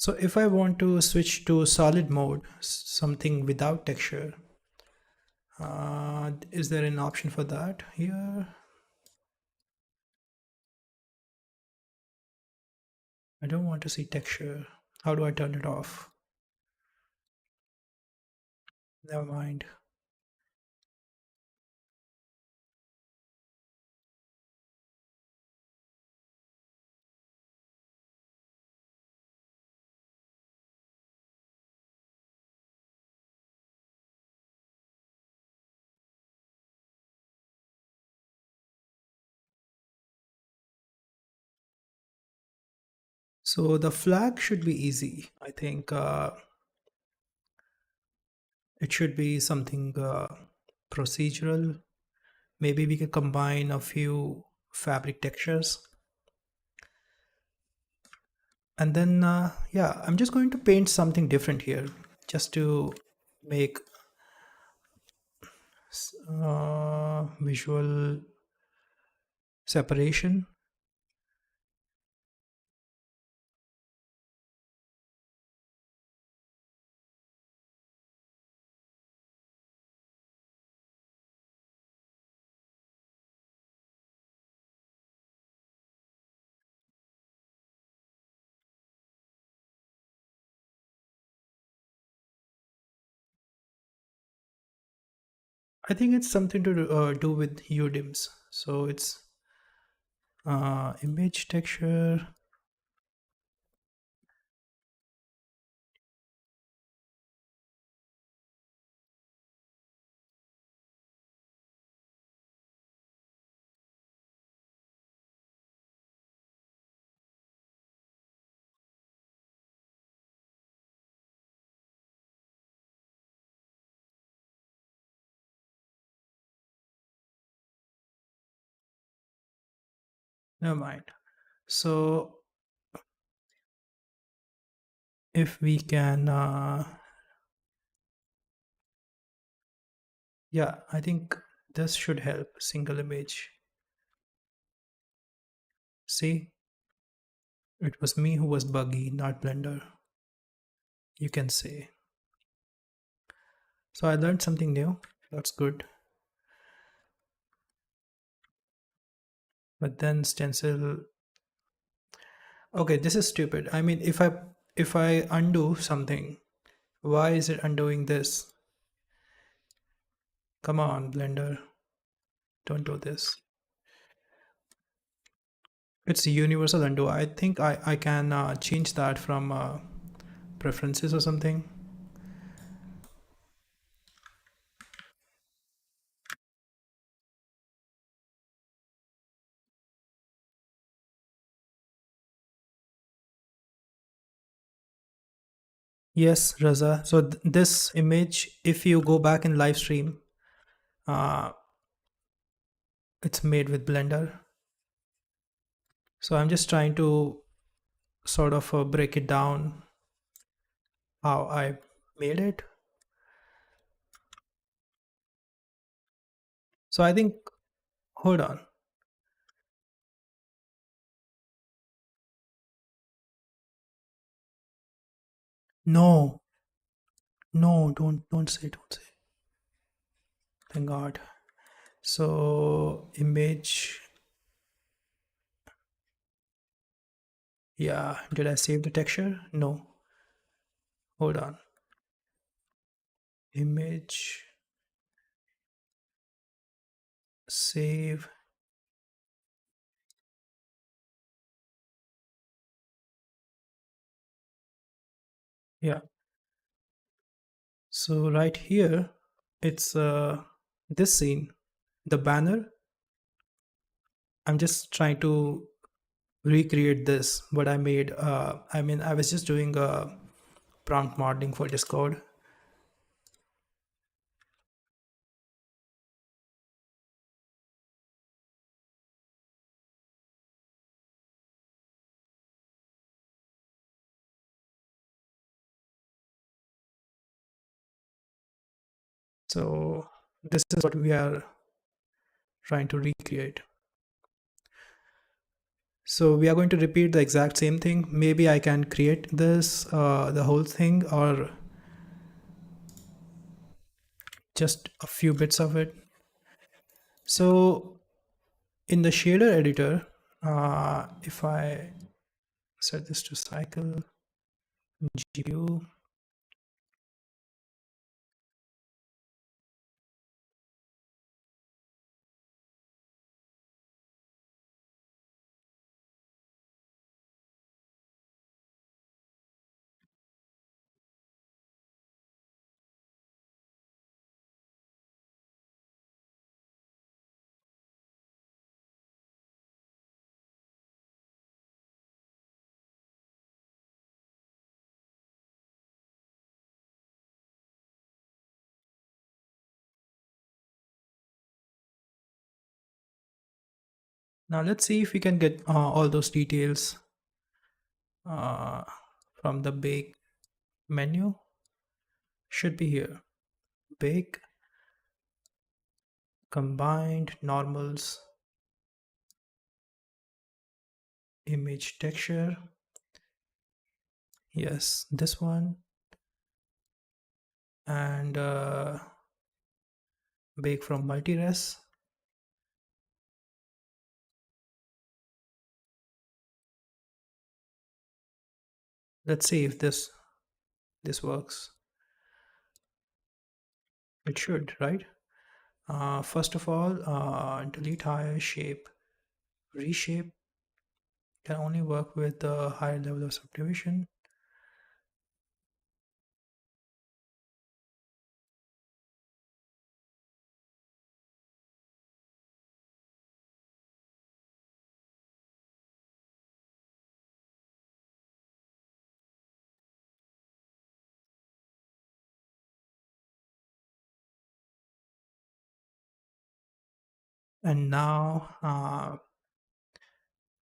So if I want to switch to solid mode, something without texture, is there an option for that here? I don't want to see texture. How do I turn it off? Never mind. So the flag should be easy. I think it should be something procedural. Maybe we can combine a few fabric textures. And then, yeah, I'm just going to paint something different here just to make visual separation. I think it's something to do with UDIMs. So it's image texture. Never mind. So if we can, yeah, I think this should help. Single image. See, it was me who was buggy, not Blender. You can say. So I learned something new. That's good. But then stencil. Okay, this is stupid. I mean, if I undo something, why is it undoing this? Come on, Blender, don't do this. It's a universal undo. I think I can change that from preferences or something. Yes, Raza. So this image, if you go back in live stream, uh, it's made with Blender. So I'm just trying to sort of break it down how I made it. So I think, hold on. No, no, don't say. Thank God. So image, yeah. Did I save the texture? No. Hold on. Image, save. Yeah. So right here, it's this scene, the banner. I'm just trying to recreate this what I made. I mean, I was just doing prompt modeling for Discord. So this is what we are trying to recreate. So we are going to repeat the exact same thing. Maybe I can create this, the whole thing, or just a few bits of it. So in the shader editor, if I set this to cycle, GPU, now let's see if we can get all those details uh, from the bake menu. Should be here. Bake, combined, normals, image texture. Yes, this one. And bake from multi-res. Let's see if this works. It should, right? First of all, delete higher shape. Reshape can only work with the higher level of subdivision. And now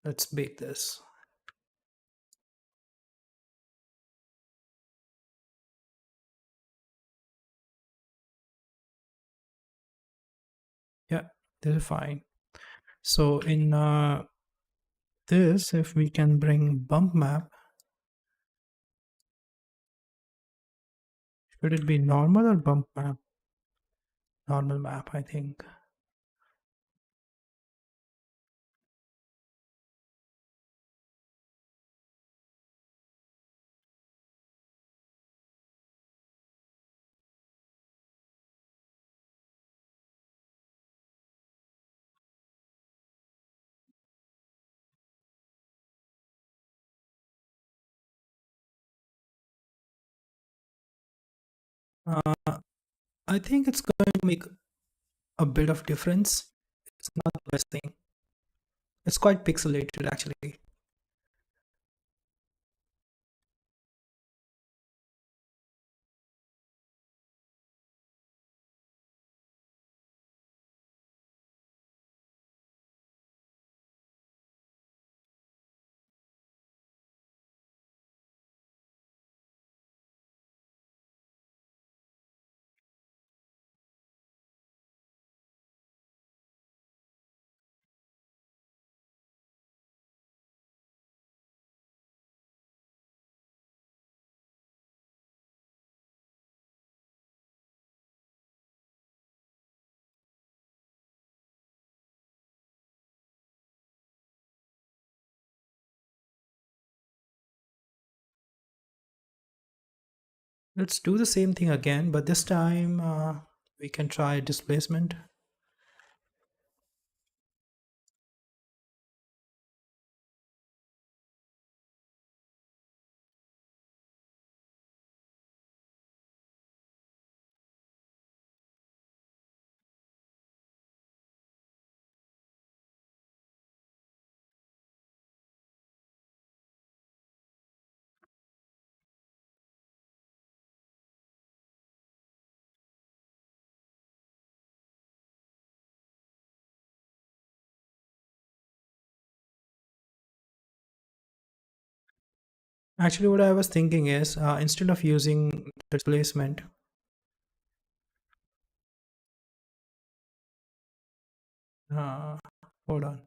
let's bake this. Yeah, this is fine. So in this, if we can bring bump map, should it be normal or bump map? Normal map, I think. Uh, I think it's going to make a bit of difference. It's not the best thing. It's quite pixelated actually. Let's do the same thing again, but this time we can try displacement. Actually, what I was thinking is instead of using displacement, Uh, Hold on.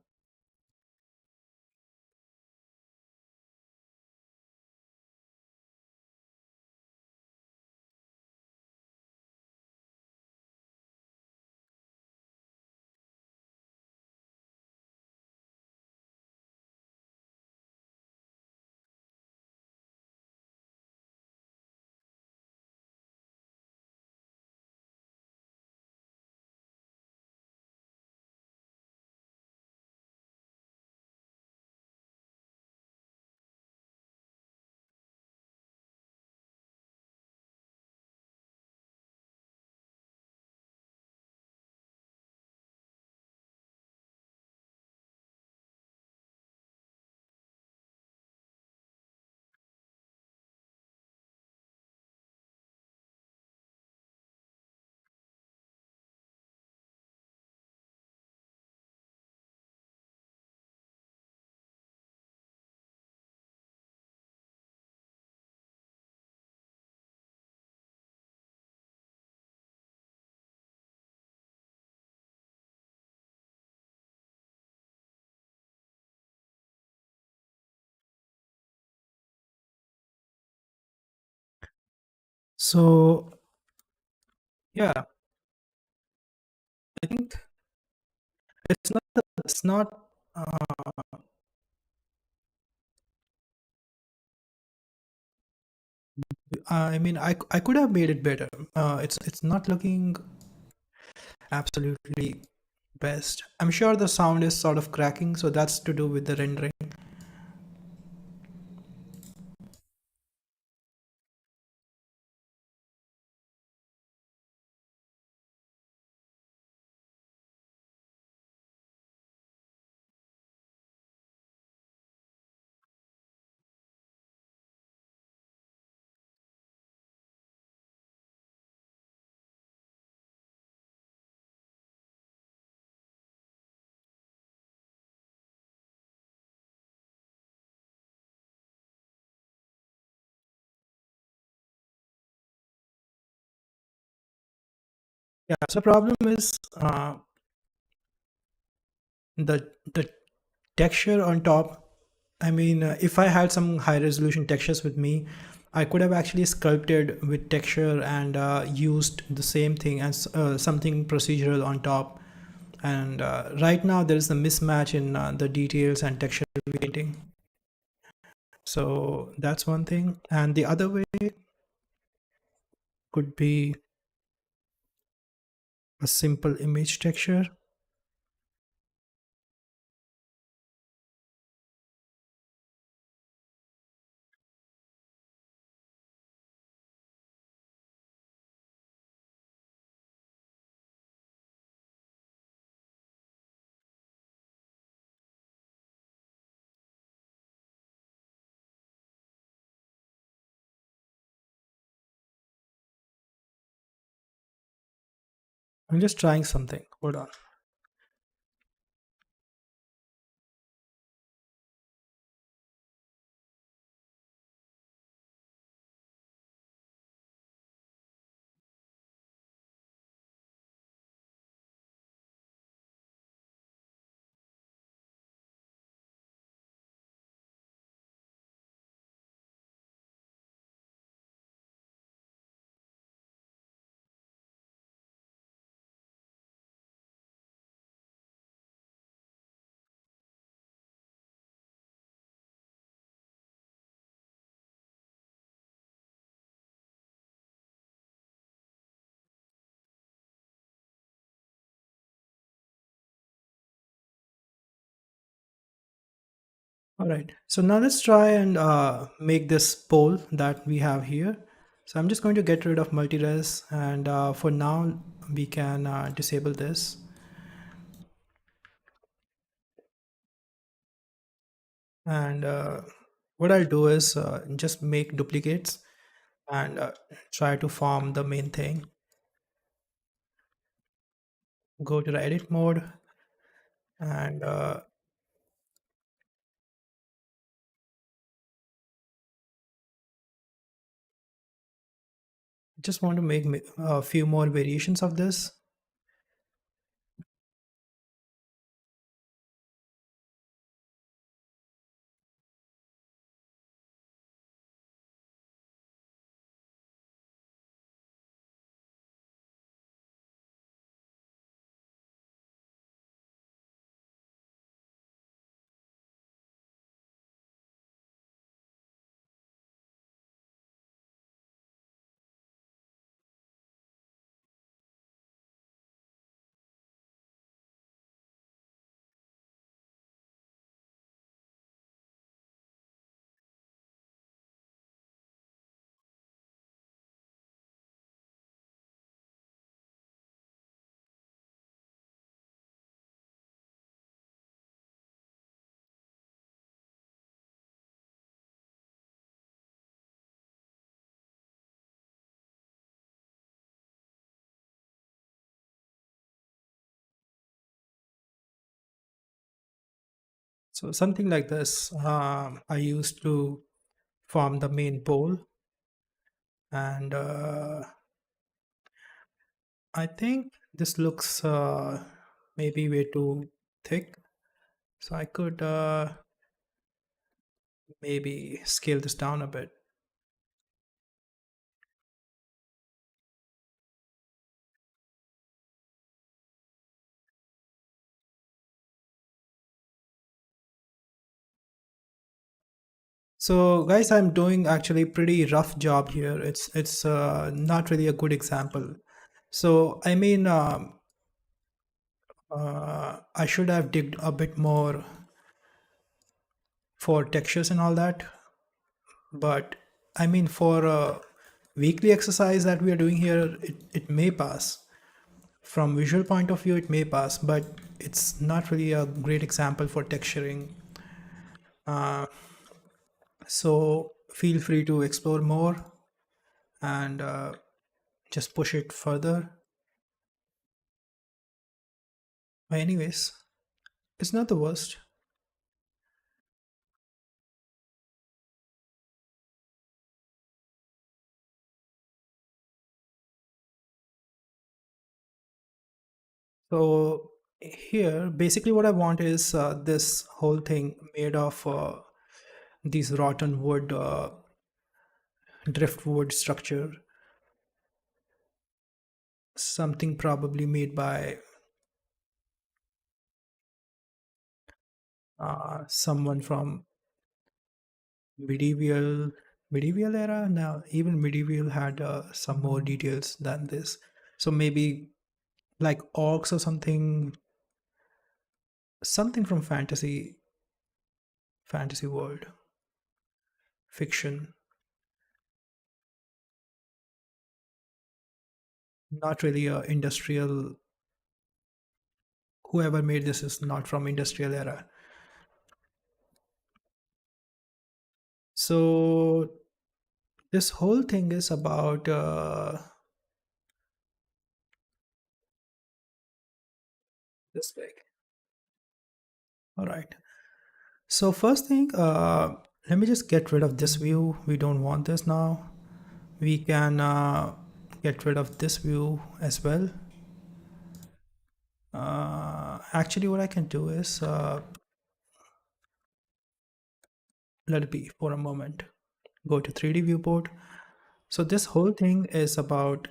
So yeah, I think it's not. I mean, I could have made it better. It's not looking absolutely best. I'm sure the sound is sort of cracking, so that's to do with the rendering. Yeah. So problem is the texture on top. I mean, if I had some high resolution textures with me, I could have actually sculpted with texture and used the same thing as something procedural on top. And right now there is a mismatch in the details and texture painting. So that's one thing. And the other way could be a simple image texture. I'm just trying something. Hold on. All right. So now let's try and make this pole that we have here. So I'm just going to get rid of multi-res, and for now we can disable this. And what I'll do is just make duplicates and try to form the main thing. Go to the edit mode and just want to make a few more variations of this. So something like this. I used to form the main bowl, and I think this looks maybe way too thick. So I could maybe scale this down a bit. So guys, I'm doing actually pretty rough job here. It's not really a good example. So I mean, I should have digged a bit more for textures and all that. But I mean, for a weekly exercise that we are doing here, it may pass. From visual point of view, it may pass, but it's not really a great example for texturing. Uh, so feel free to explore more and just push it further. But anyways, it's not the worst. So here, basically what I want is this whole thing made of these rotten wood, driftwood structure, something probably made by someone from medieval medieval era. Now even medieval had some more details than this, so maybe like orcs or something from fantasy world fiction. Not really a industrial. Whoever made this is not from industrial era. So this whole thing is about this big. All right. So first thing, let me just get rid of this view. We don't want this now. We can get rid of this view as well. Actually, what I can do is let it be for a moment. Go to 3D viewport. So this whole thing is about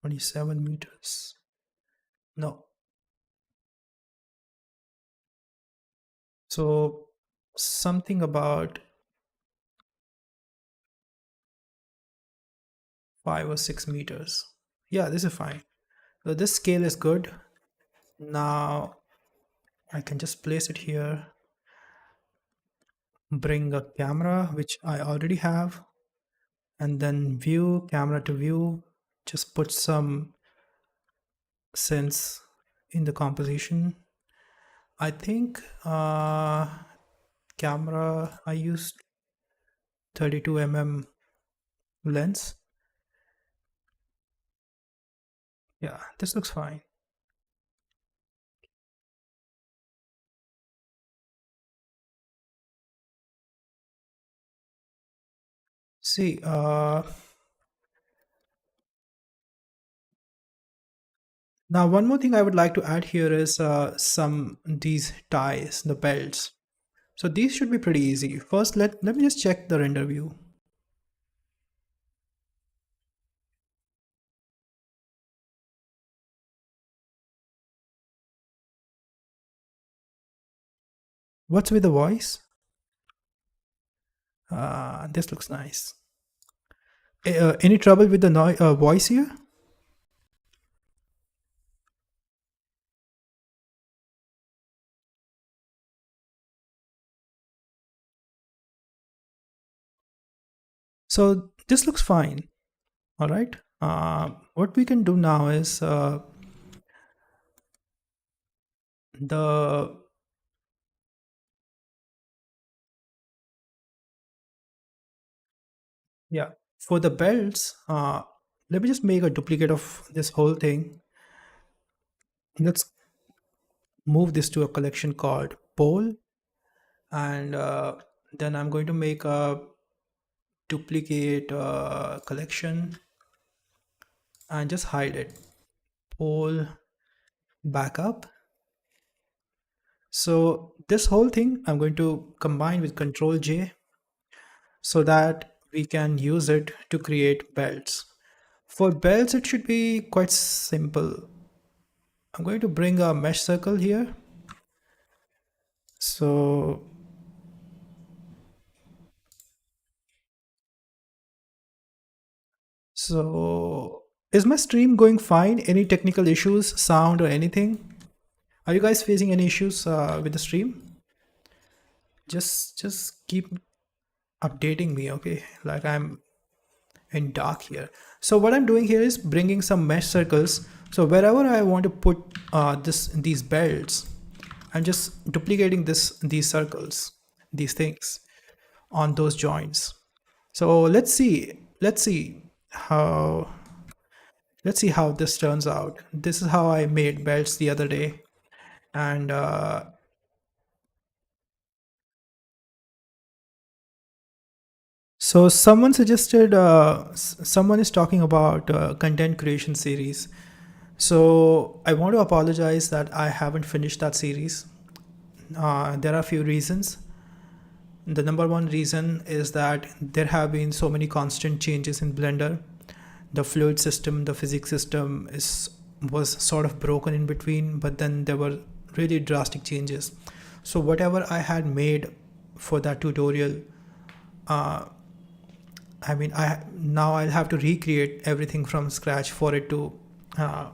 27 meters. No. So something about 5 or 6 meters. Yeah, this is fine. So this scale is good. Now I can just place it here, bring a camera, which I already have, and then view, camera to view, just put some sense in the composition. I think camera, I used 32 mm lens. Yeah, this looks fine. See, now one more thing I would like to add here is some these ties, the belts. So these should be pretty easy. First, let me just check the render view. What's with the voice? This looks nice. Any trouble with the voice here? So this looks fine. All right. What we can do now is the yeah, for the belts. Let me just make a duplicate of this whole thing. Let's move this to a collection called pole, and then I'm going to make a duplicate collection and just hide it. Pole backup. So this whole thing I'm going to combine with Control J so that we can use it to create belts. For belts, it should be quite simple. I'm going to bring a mesh circle here. So, so is my stream going fine? Any technical issues, sound or anything? Are you guys facing any issues with the stream? Just keep updating me, okay? Like I'm in dark here. So what I'm doing here is bringing some mesh circles. So wherever I want to put these belts, I'm just duplicating these circles, these things on those joints. So how let's see how this turns out. This is how I made belts the other day, and so someone suggested someone is talking about content creation series. So I want to apologize that I haven't finished that series. There are a few reasons. The number one reason is that there have been so many constant changes in Blender. The fluid system, the physics system is was sort of broken in between, but then there were really drastic changes. So whatever I had made for that tutorial, uh, I mean, now I'll have to recreate everything from scratch for it to. Uh,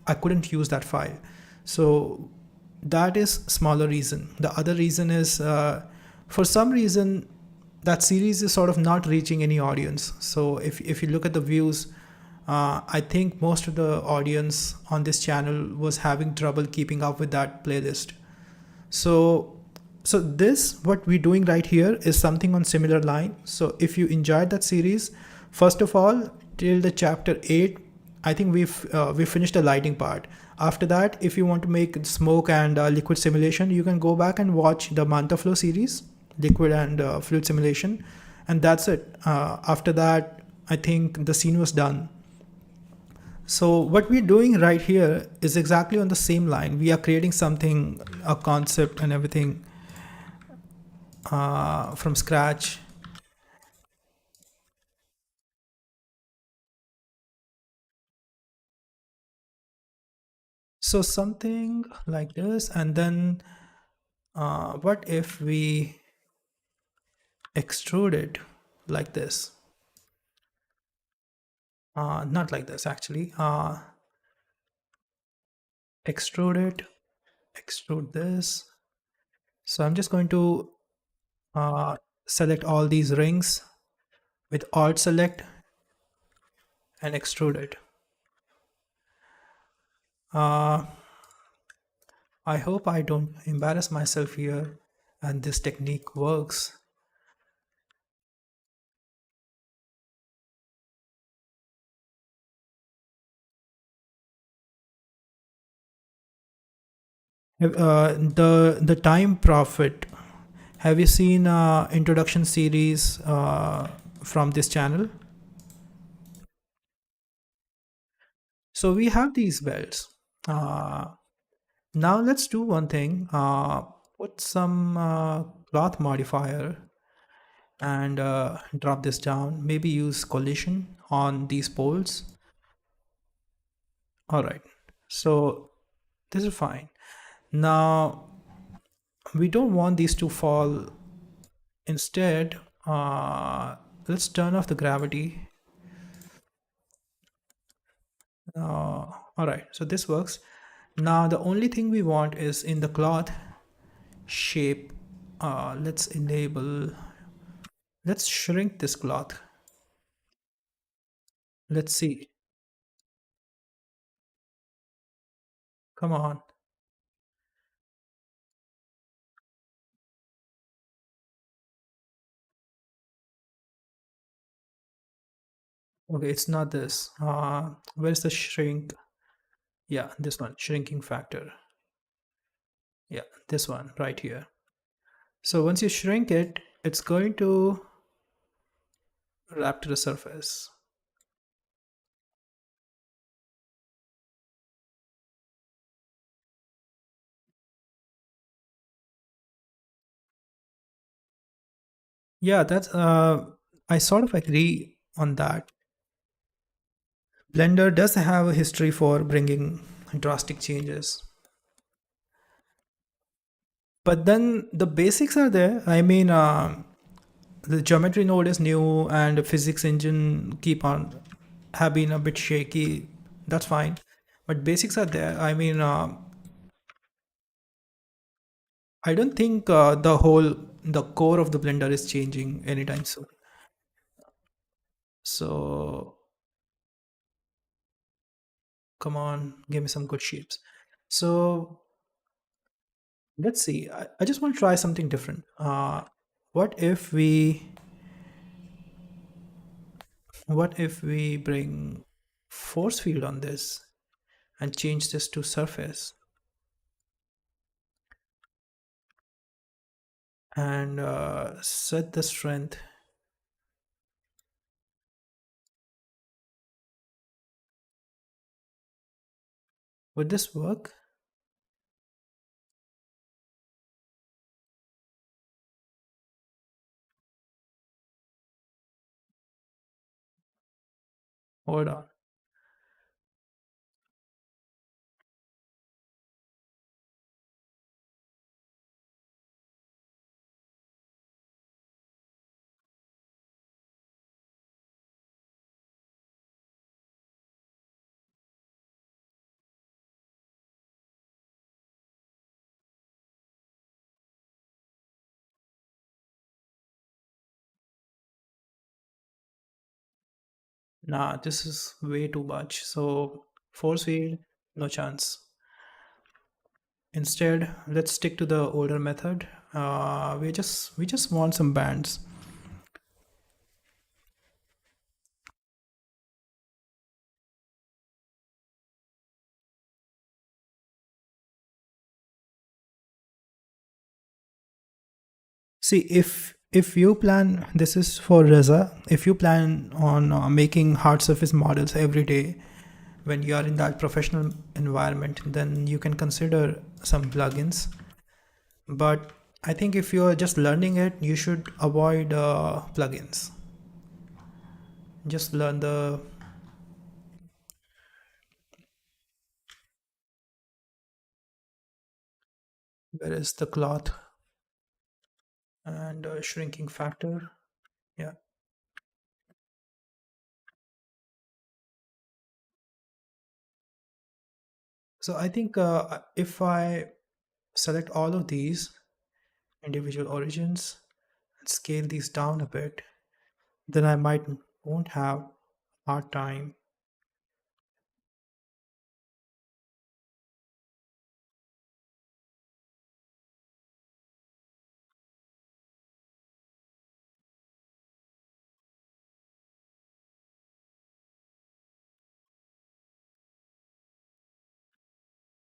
I couldn't use that file, so that is smaller reason. The other reason is for some reason that series is sort of not reaching any audience. So if you look at the views, I think most of the audience on this channel was having trouble keeping up with that playlist. So so this what we're doing right here is something on similar line. So if you enjoyed that series, first of all, till the chapter 8, I think we finished the lighting part. After that, if you want to make smoke and liquid simulation, you can go back and watch the manta flow series, liquid and fluid simulation, and that's it. After that, I think the scene was done. So what we're doing right here is exactly on the same line. We are creating something, a concept and everything from scratch. So something like this, and then what if we extrude it like this? Not like this actually. Extrude it, extrude this. So I'm just going to uh, select all these rings with Alt select and extrude it. Uh, I hope I don't embarrass myself here and this technique works. The time profit. Have you seen introduction series from this channel? So we have these belts. Uh, Now let's do one thing. Put some cloth modifier and drop this down. Maybe use collision on these poles. All right. So this is fine. Now we don't want these to fall. Instead, let's turn off the gravity. All right. So this works. Now the only thing we want is in the cloth shape. Let's enable. Let's shrink this cloth. Let's see. Come on. Okay, it's not this. Where's the shrink? Yeah, this one, shrinking factor. Yeah, this one right here. So once you shrink it, it's going to wrap to the surface. Yeah, that's I sort of agree on that. Blender does have a history for bringing drastic changes. But then the basics are there. I mean, the geometry node is new and the physics engine keep on have been a bit shaky. That's fine. But basics are there. I mean, I don't think the core of the blender is changing anytime soon. So come on, give me some good shapes. So let's see. I just want to try something different. What if we what if we bring force field on this and change this to surface and set the strength. Would this work? Hold on. Nah, this is way too much. So force field, no chance. Instead, let's stick to the older method. We just want some bands. See, if you plan, this is for Reza. If you plan on making hard surface models every day when you are in that professional environment, then you can consider some plugins. But I think if you're just learning it, you should avoid plugins. Just learn the where is the cloth and shrinking factor. Yeah. So I think if I select all of these individual origins and scale these down a bit, then I might won't have hard time.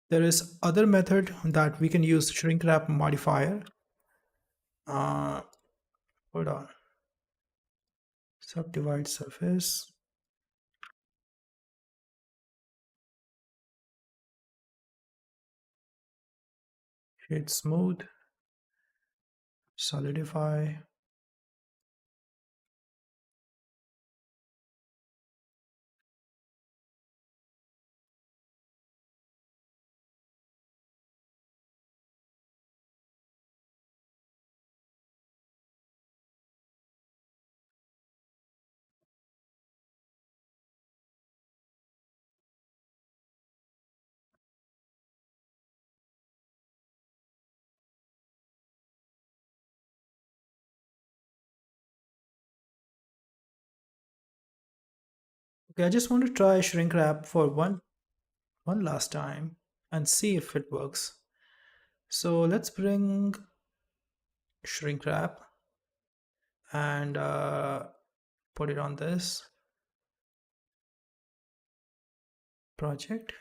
There is other method that we can use shrink wrap modifier. Uh, hold on. Subdivide surface, shade smooth, solidify. Okay, I just want to try shrink wrap for one last time and see if it works. So let's bring shrink wrap and put it on this project.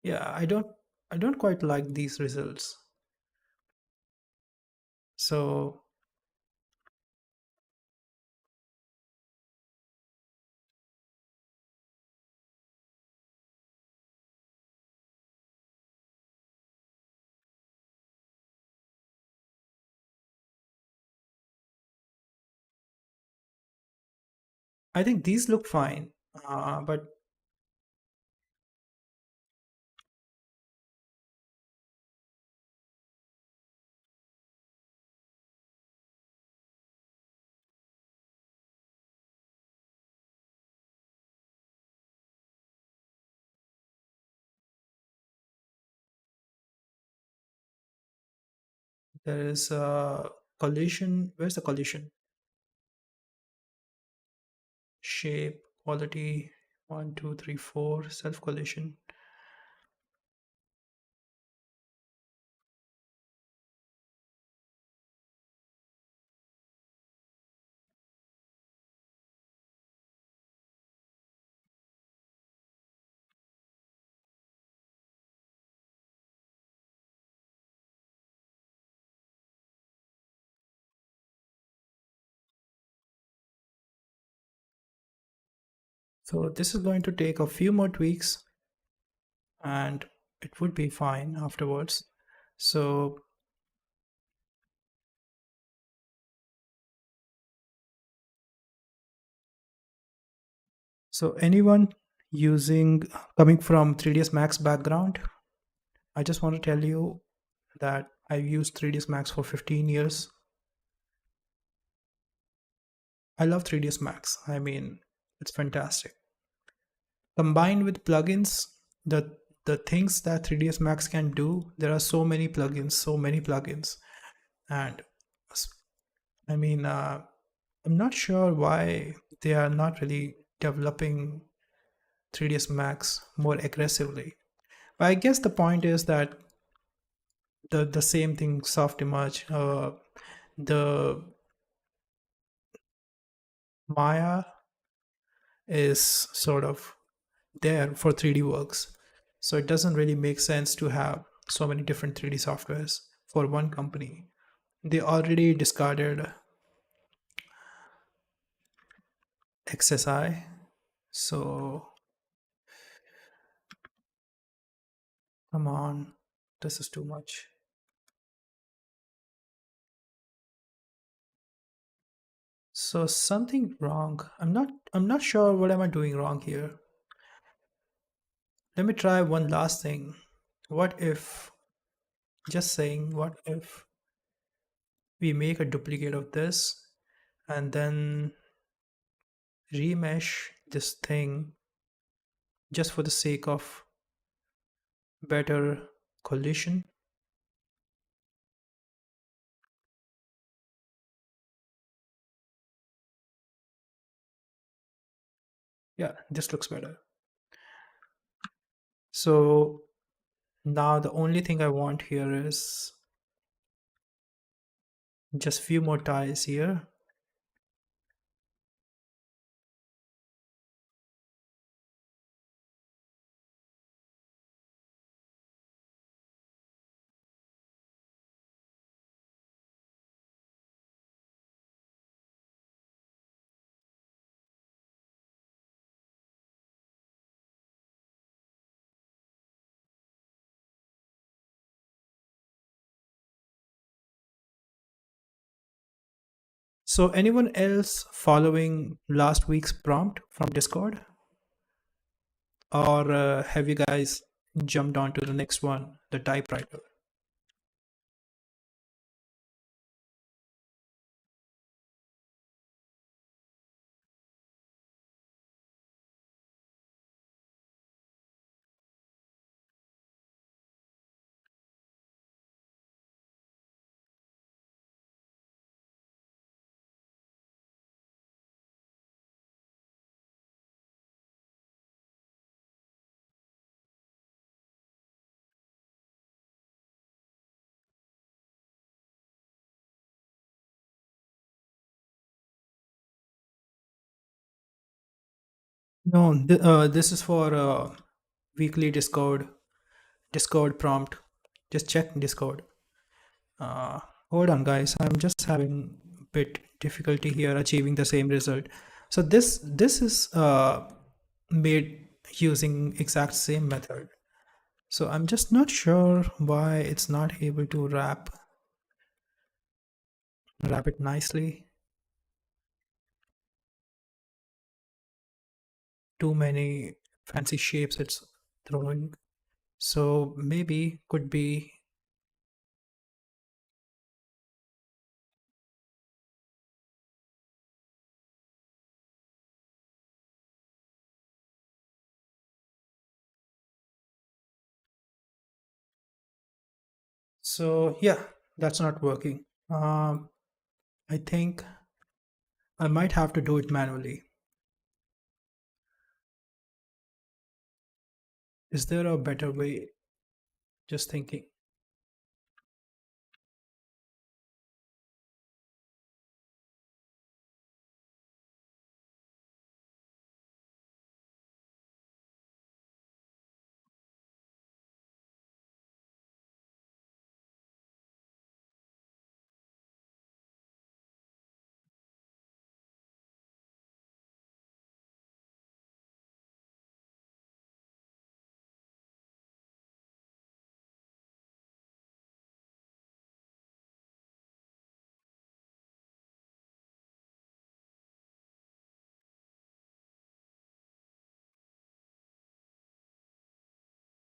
Yeah, I don't quite like these results. So I think these look fine, but there is a collision. Where's the collision? Shape, quality, one, two, three, four, self collision. So this is going to take a few more tweaks and it would be fine afterwards. So so anyone using coming from 3ds Max background, I just want to tell you that I've used 3ds Max for 15 years. I love 3ds Max. I mean, it's fantastic. Combined with plugins, the things that 3ds Max can do, there are so many plugins. And I mean, I'm not sure why they are not really developing 3ds Max more aggressively. But I guess the point is that the same thing, soft image, the Maya is sort of there for 3D works. So it doesn't really make sense to have so many different 3D softwares for one company. They already discarded XSI. So come on, this is too much. So something wrong. I'm not sure what am I doing wrong here. Let me try one last thing. What if, just saying, what if we make a duplicate of this and then remesh this thing just for the sake of better collision? Yeah, this looks better. So now the only thing I want here is just few more ties here. So anyone else following last week's prompt from Discord? Or have you guys jumped on to the next one, the typewriter? No, this is for weekly Discord. Discord prompt. Just check Discord. Uh, Hold on, guys. I'm just having a bit difficulty here achieving the same result. So this is made using exact same method. So I'm just not sure why it's not able to wrap it nicely. Too many fancy shapes it's throwing. So maybe could be. So yeah, that's not working. I think I might have to do it manually. Is there a better way? Just thinking.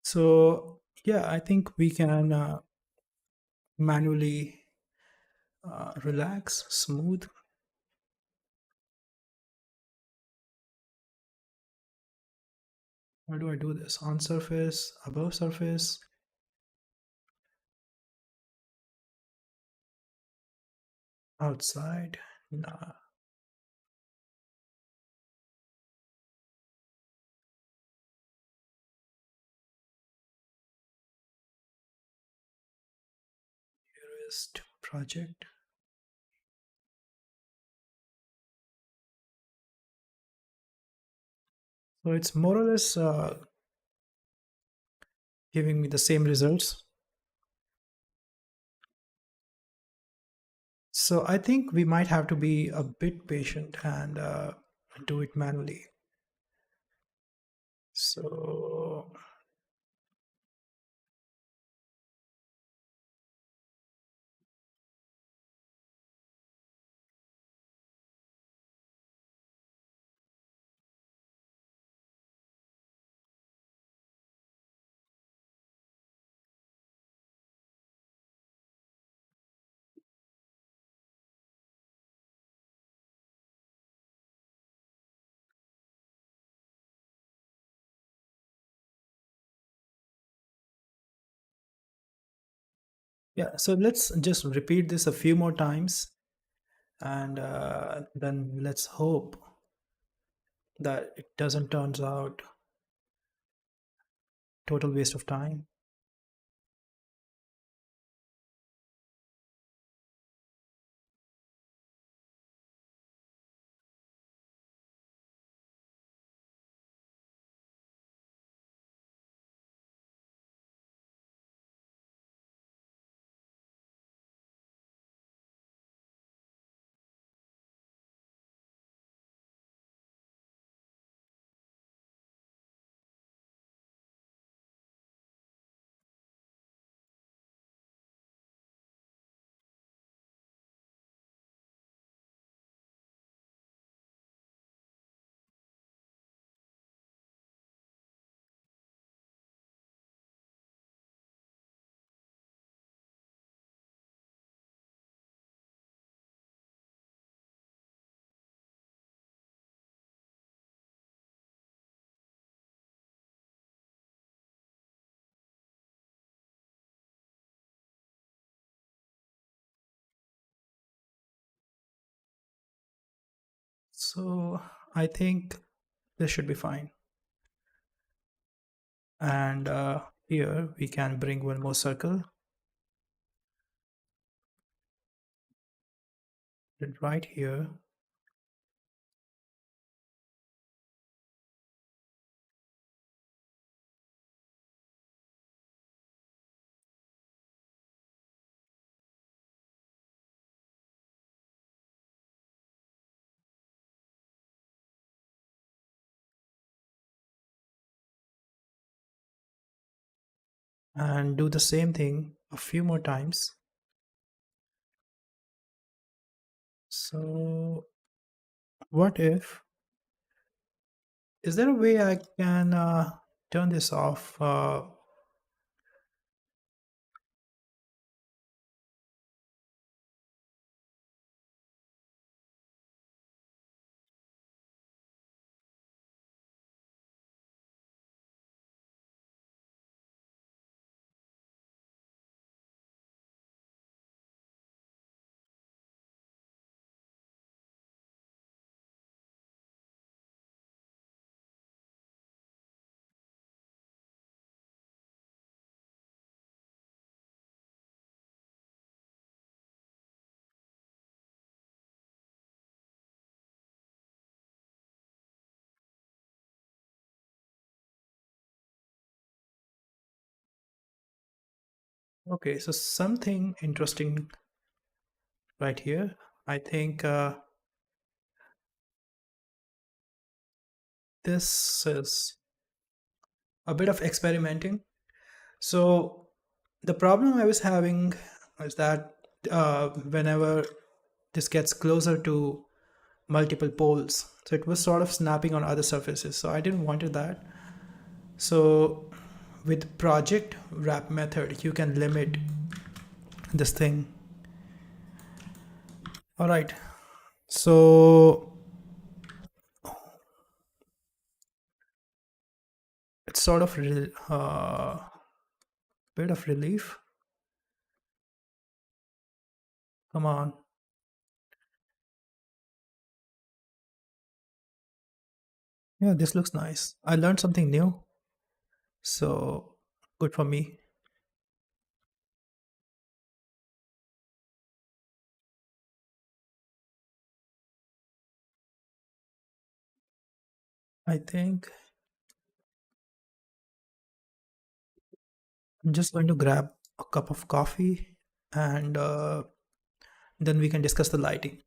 So yeah, I think we can manually relax, smooth. How do I do this? On surface, above surface, outside. Nah. Nearest project. So it's more or less giving me the same results. So I think we might have to be a bit patient and do it manually. So yeah, so let's just repeat this a few more times, and then let's hope that it doesn't turns out total waste of time. So I think this should be fine. And here we can bring one more circle, and right here. and do the same thing a few more times. So what if, is there a way I can turn this off? Okay, so something interesting right here. I think this is a bit of experimenting. So the problem I was having is that whenever this gets closer to multiple poles, so it was sort of snapping on other surfaces. So I didn't wanted that. So with project wrap method, you can limit this thing. All right. So it's sort of bit of relief. Come on. Yeah, this looks nice. I learned something new. So good for me. I think I'm just going to grab a cup of coffee and then we can discuss the lighting.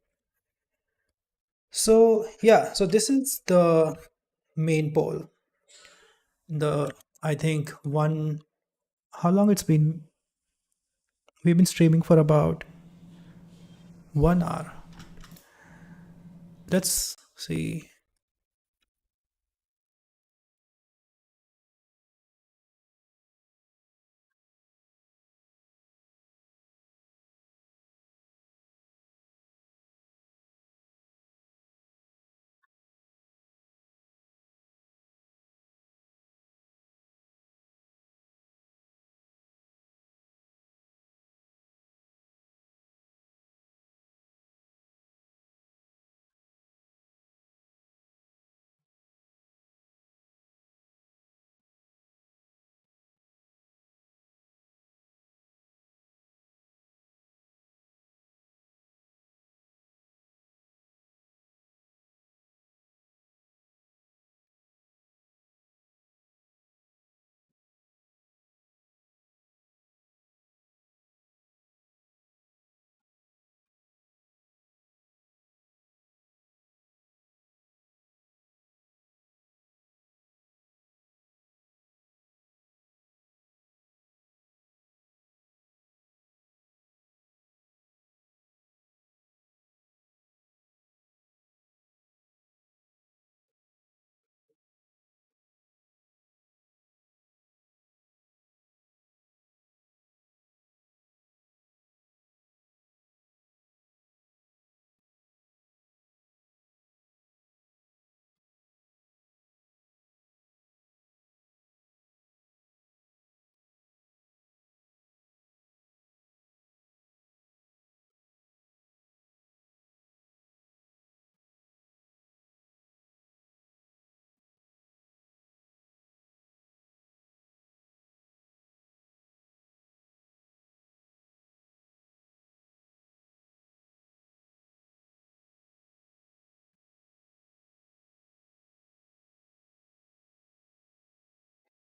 So, yeah, so this is the main pole. The, I think, one, how long it's been? We've been streaming for about 1 hour. Let's see.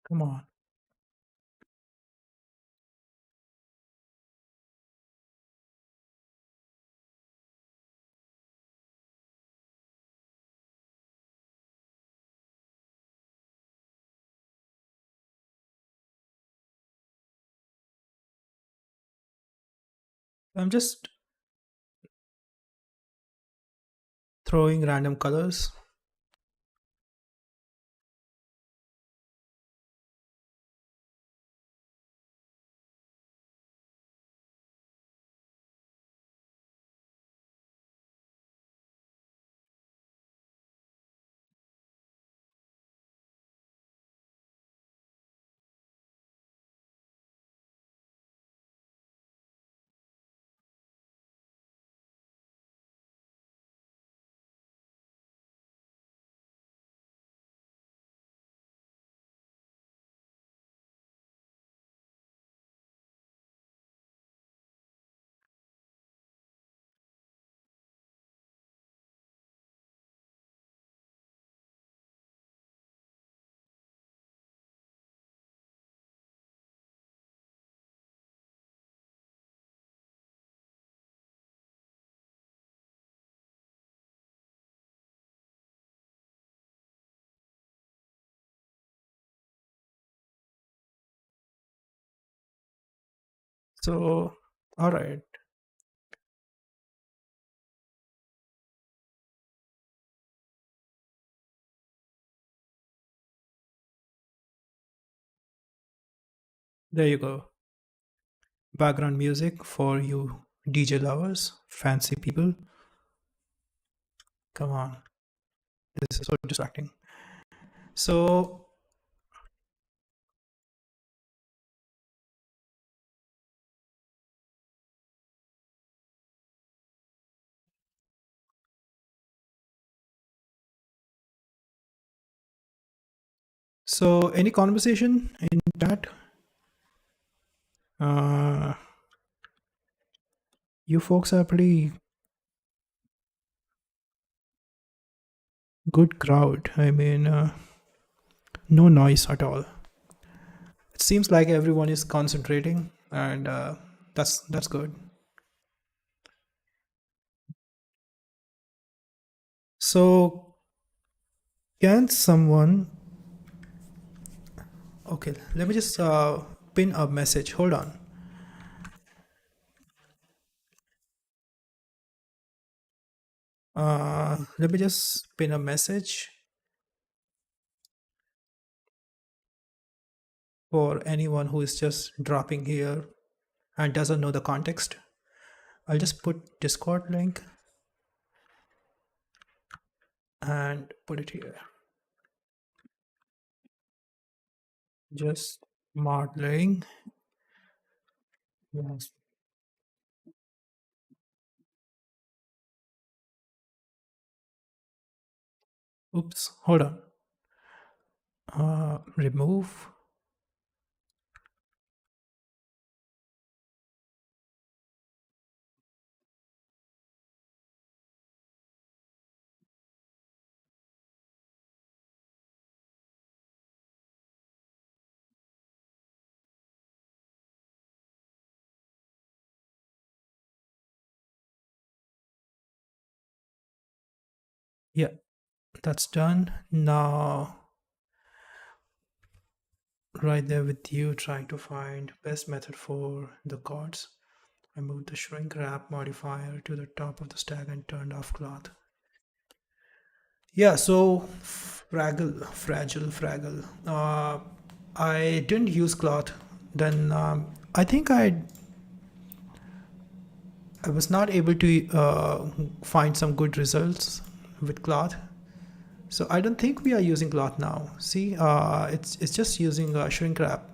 Come on. I'm just throwing random colors. So, all right. There you go. Background music for you DJ lovers, fancy people. Come on. This is so distracting. So, any conversation in chat? Uh, you folks are pretty good crowd. I mean, no noise at all. It seems like everyone is concentrating, and that's good. So, can someone? Okay, let me just pin a message. Hold on. Let me just pin a message for anyone who is just dropping here and doesn't know the context. I'll just put Discord link and put it here. Just modeling. Yes. Oops, hold on. Remove. Yeah, that's done. Now, right there with you, trying to find best method for the chords. I moved the shrink wrap modifier to the top of the stack and turned off cloth. Yeah, so fragile. I didn't use cloth. Then I think I was not able to find some good results with cloth. So I don't think we are using cloth now. See, it's just using shrink wrap.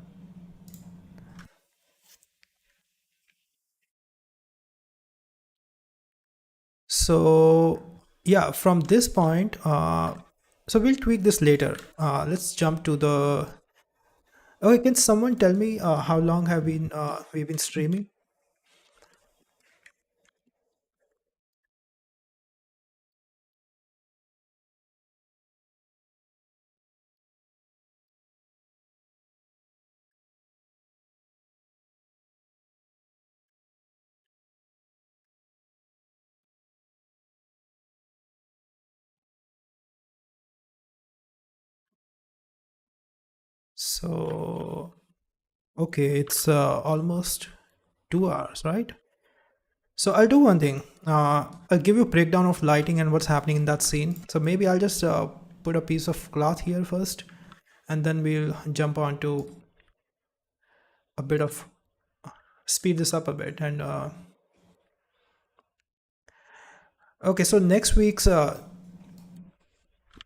So yeah, from this point, so we'll tweak this later. Let's jump to the. Okay, can someone tell me how long have been we've been streaming? So okay, it's almost 2 hours, right? So I'll do one thing. I'll give you a breakdown of lighting and what's happening in that scene. So maybe I'll just put a piece of cloth here first, and then we'll jump on to a bit of speed this up a bit. And okay, so next week's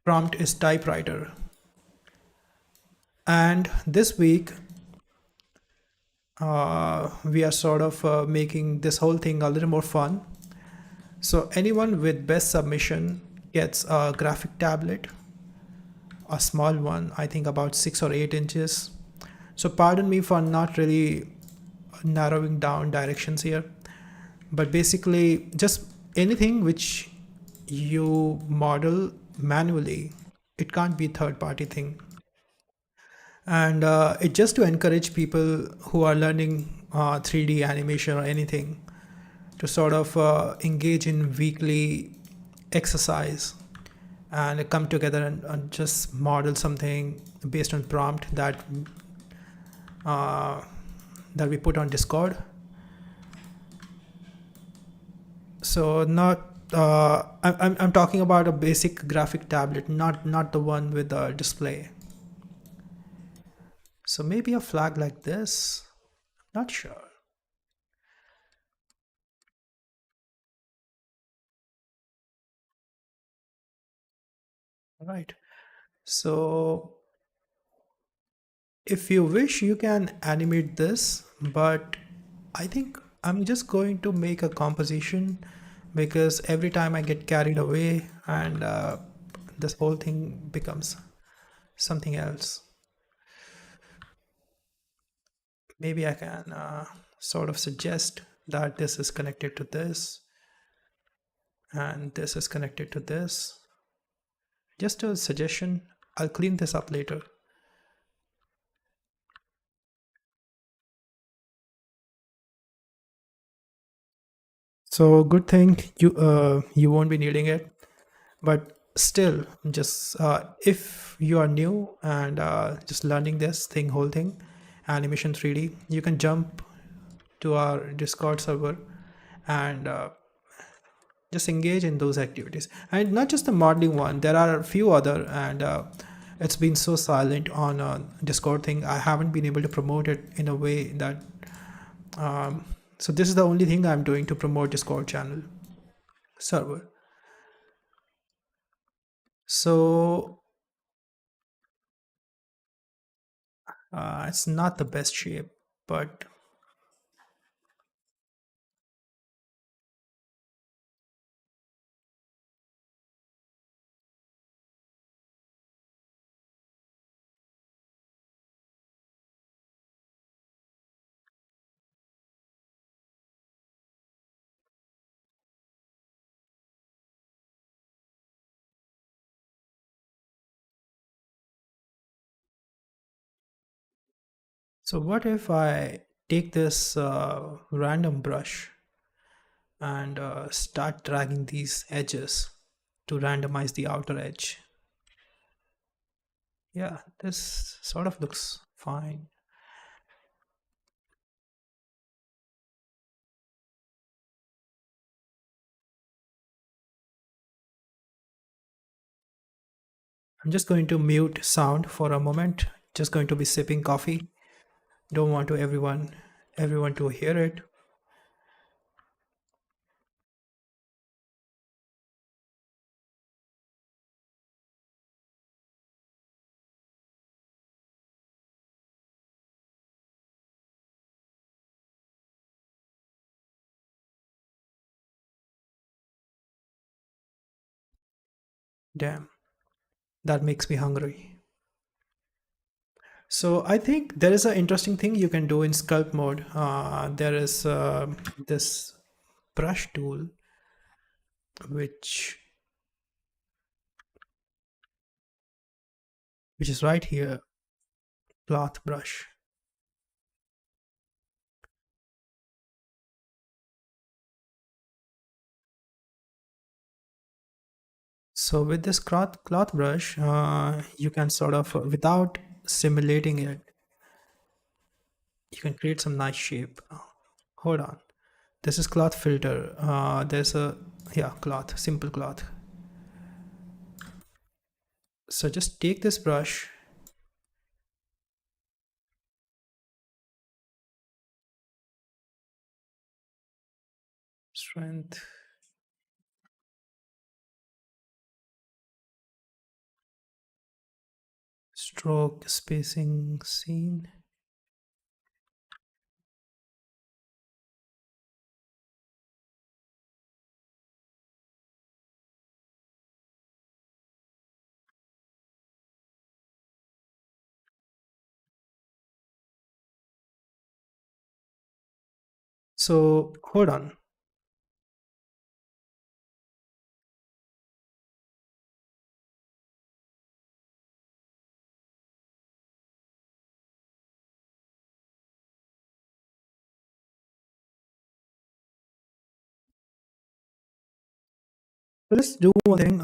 prompt is typewriter, and this week we are sort of making this whole thing a little more fun. So anyone with best submission gets a graphic tablet, a small one, I think about 6 or 8 inches. So pardon me for not really narrowing down directions here, but basically just anything which you model manually, it can't be third party thing. And it just to encourage people who are learning 3D animation or anything to sort of engage in weekly exercise and come together and just model something based on prompt uh, that we put on Discord. So not I'm talking about a basic graphic tablet, not the one with the display. So maybe a flag like this, not sure. All right. So if you wish, you can animate this, but I think I'm just going to make a composition because every time I get carried away and this whole thing becomes something else. Maybe I can sort of suggest that this is connected to this and this is connected to this. Just a suggestion. I'll clean this up later. So good thing you won't be needing it, but still, just if you are new and just learning this thing, whole thing, animation 3D, you can jump to our Discord server and just engage in those activities. And not just the modeling one, there are a few other, and it's been so silent on Discord thing. I haven't been able to promote it in a way that. So this is the only thing I'm doing to promote Discord channel server. So it's not the best shape, but so what if I take this random brush and start dragging these edges to randomize the outer edge? Yeah, this sort of looks fine. I'm just going to mute sound for a moment. Just going to be sipping coffee. Don't want to everyone to hear it. Damn, that makes me hungry. So I think there is an interesting thing you can do in sculpt mode. There is this brush tool which is right here, cloth brush. So with this cloth brush, you can sort of, without simulating it, you can create some nice shape. Hold on. This is cloth filter. There's a, yeah, cloth, simple cloth. So just take this brush, strength, stroke, spacing, scene. So hold on. So let's do one thing.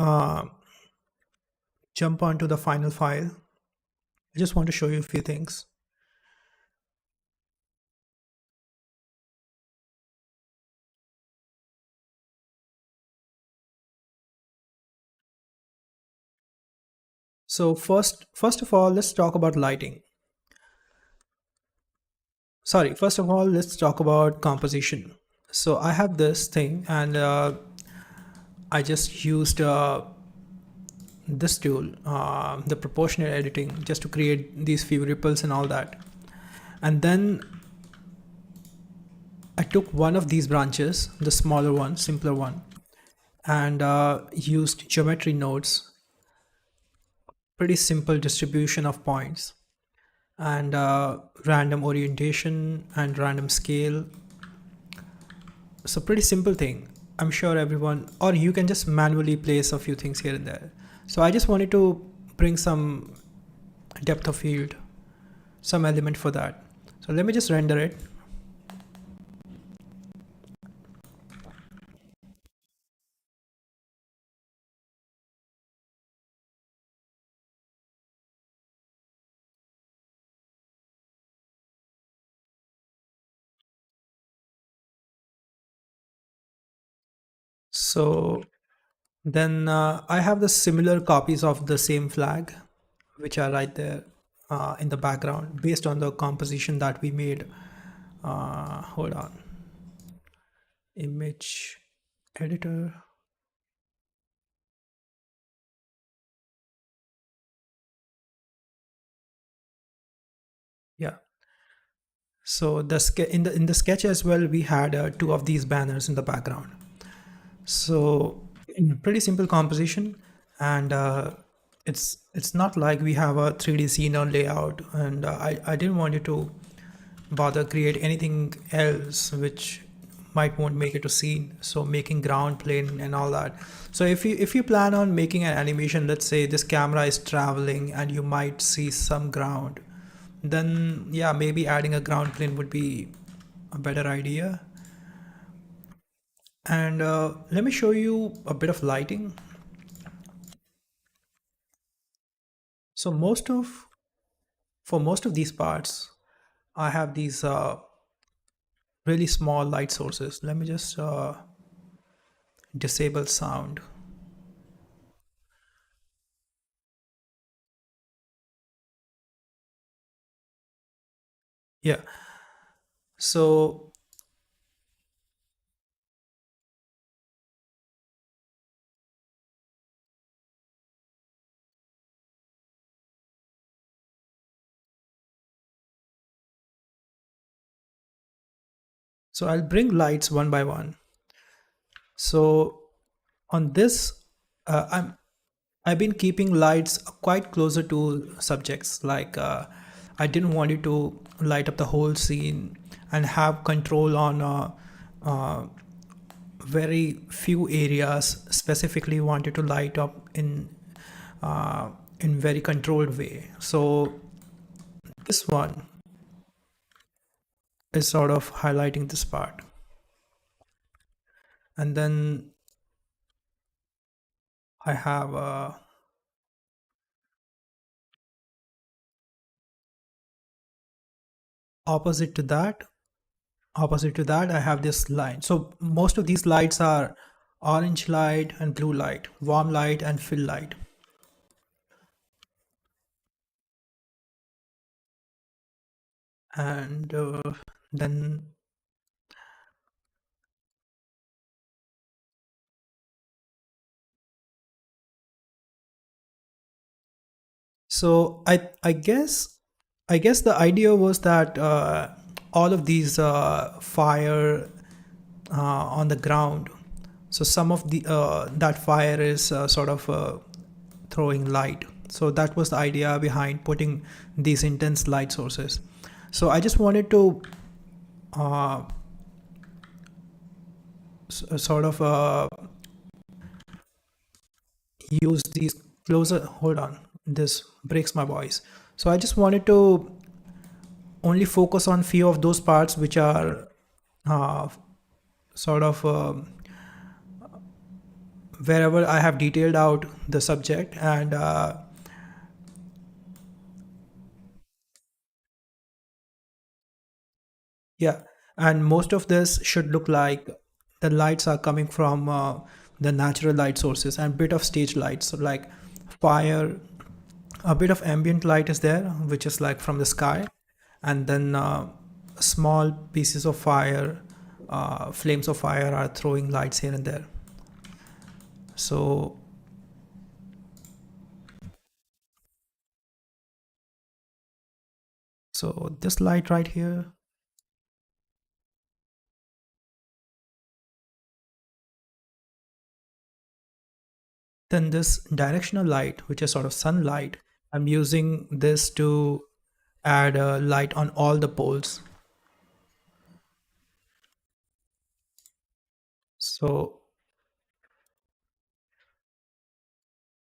Jump onto the final file. I just want to show you a few things. So first of all, let's talk about lighting. Sorry, first of all, let's talk about composition. So I have this thing, and I just used this tool, the proportional editing, just to create these few ripples and all that. And then I took one of these branches, the smaller one, simpler one, and used geometry nodes, pretty simple distribution of points, and random orientation and random scale. So pretty simple thing. I'm sure everyone, or you can just manually place a few things here and there. So I just wanted to bring some depth of field, some element for that. So let me just render it. So then I have the similar copies of the same flag, which are right there in the background based on the composition that we made. Hold on. Image editor. Yeah. So in the sketch as well, we had two of these banners in the background. So pretty simple composition, and it's not like we have a 3D scene or layout, and I didn't want you to bother create anything else which might won't make it to scene. So making ground plane and all that. So if you plan on making an animation, let's say this camera is traveling and you might see some ground, then yeah, maybe adding a ground plane would be a better idea. And let me show you a bit of lighting. So for most of these parts, I have these really small light sources. Let me just disable sound. Yeah. So I'll bring lights one by one. So on this, I've been keeping lights quite closer to subjects. Like I didn't want you to light up the whole scene and have control on uh, very few areas. Specifically, wanted to light up in very controlled way. So this one is sort of highlighting this part, and then I have opposite to that. Opposite to that, I have this light. So most of these lights are orange light and blue light, warm light and fill light. And then, so I guess the idea was that all of these fire on the ground. So some of the that fire is sort of throwing light. So that was the idea behind putting these intense light sources. So I just wanted to uh, sort of use these closer. Hold on, this breaks my voice. So I just wanted to only focus on few of those parts which are uh, sort of wherever I have detailed out the subject. And yeah, and most of this should look like the lights are coming from the natural light sources and bit of stage lights, so like fire, a bit of ambient light is there which is like from the sky, and then small pieces of fire, flames of fire are throwing lights here and there. So so this light right here, then this directional light which is sort of sunlight, I'm using this to add a light on all the poles. So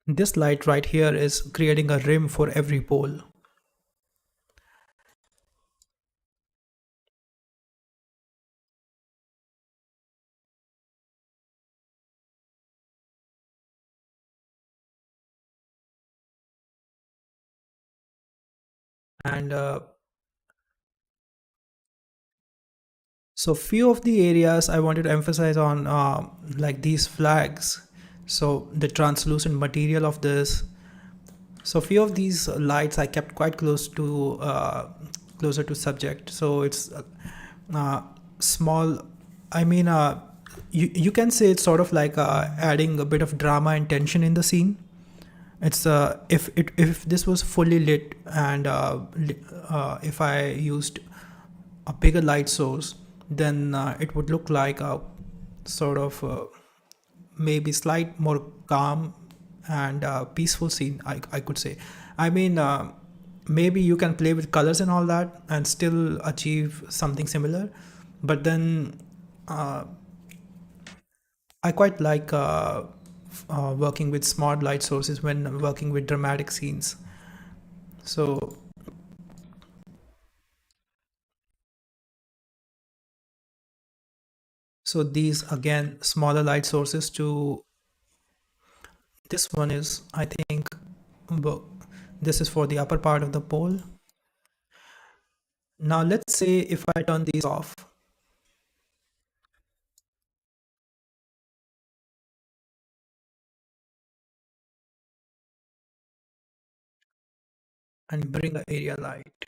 this light right here is creating a rim for every pole. And so few of the areas I wanted to emphasize on, like these flags, so the translucent material of this. So few of these lights I kept quite closer to subject. So it's uh, small. I mean, you can say it's sort of like adding a bit of drama and tension in the scene. It's if this was fully lit, and if I used a bigger light source, then it would look like a sort of maybe slight more calm and peaceful scene, I could say. I mean, maybe you can play with colors and all that and still achieve something similar, but then uh, I quite like working with smart light sources when working with dramatic scenes. So, so these again smaller light sources to this one is, I think, well, this is for the upper part of the pole. Now let's say if I turn these off and bring the area light.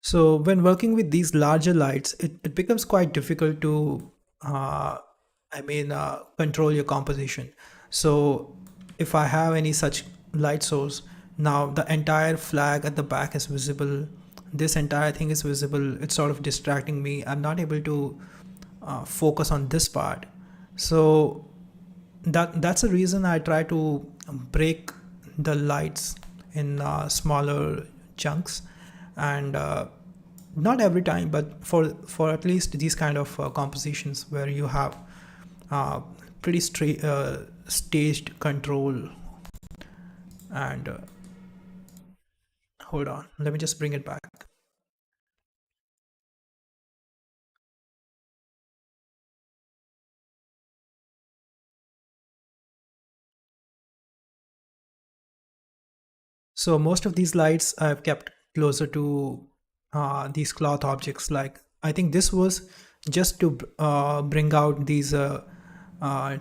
So when working with these larger lights, it becomes quite difficult to, uh, control your composition. So if I have any such light source, now the entire flag at the back is visible. This entire thing is visible. It's sort of distracting me. I'm not able to focus on this part. So that's the reason I try to break the lights in smaller chunks, and not every time, but for at least these kind of compositions where you have uh, pretty staged control. And hold on, let me just bring it back. So most of these lights I've kept closer to these cloth objects. Like I think this was just to bring out these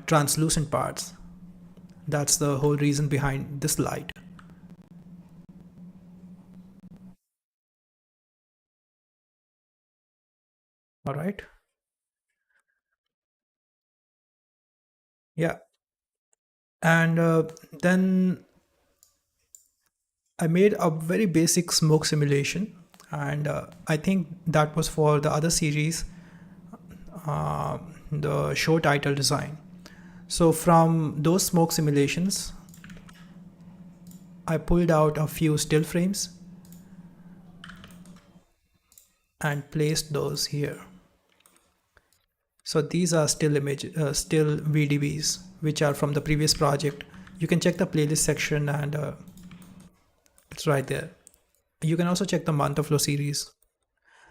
translucent parts. That's the whole reason behind this light. All right. Yeah. And then I made a very basic smoke simulation. And I think that was for the other series, the show title design. So from those smoke simulations, I pulled out a few still frames and placed those here. So these are still VDBs, which are from the previous project. You can check the playlist section and it's right there. You can also check the month of flow series.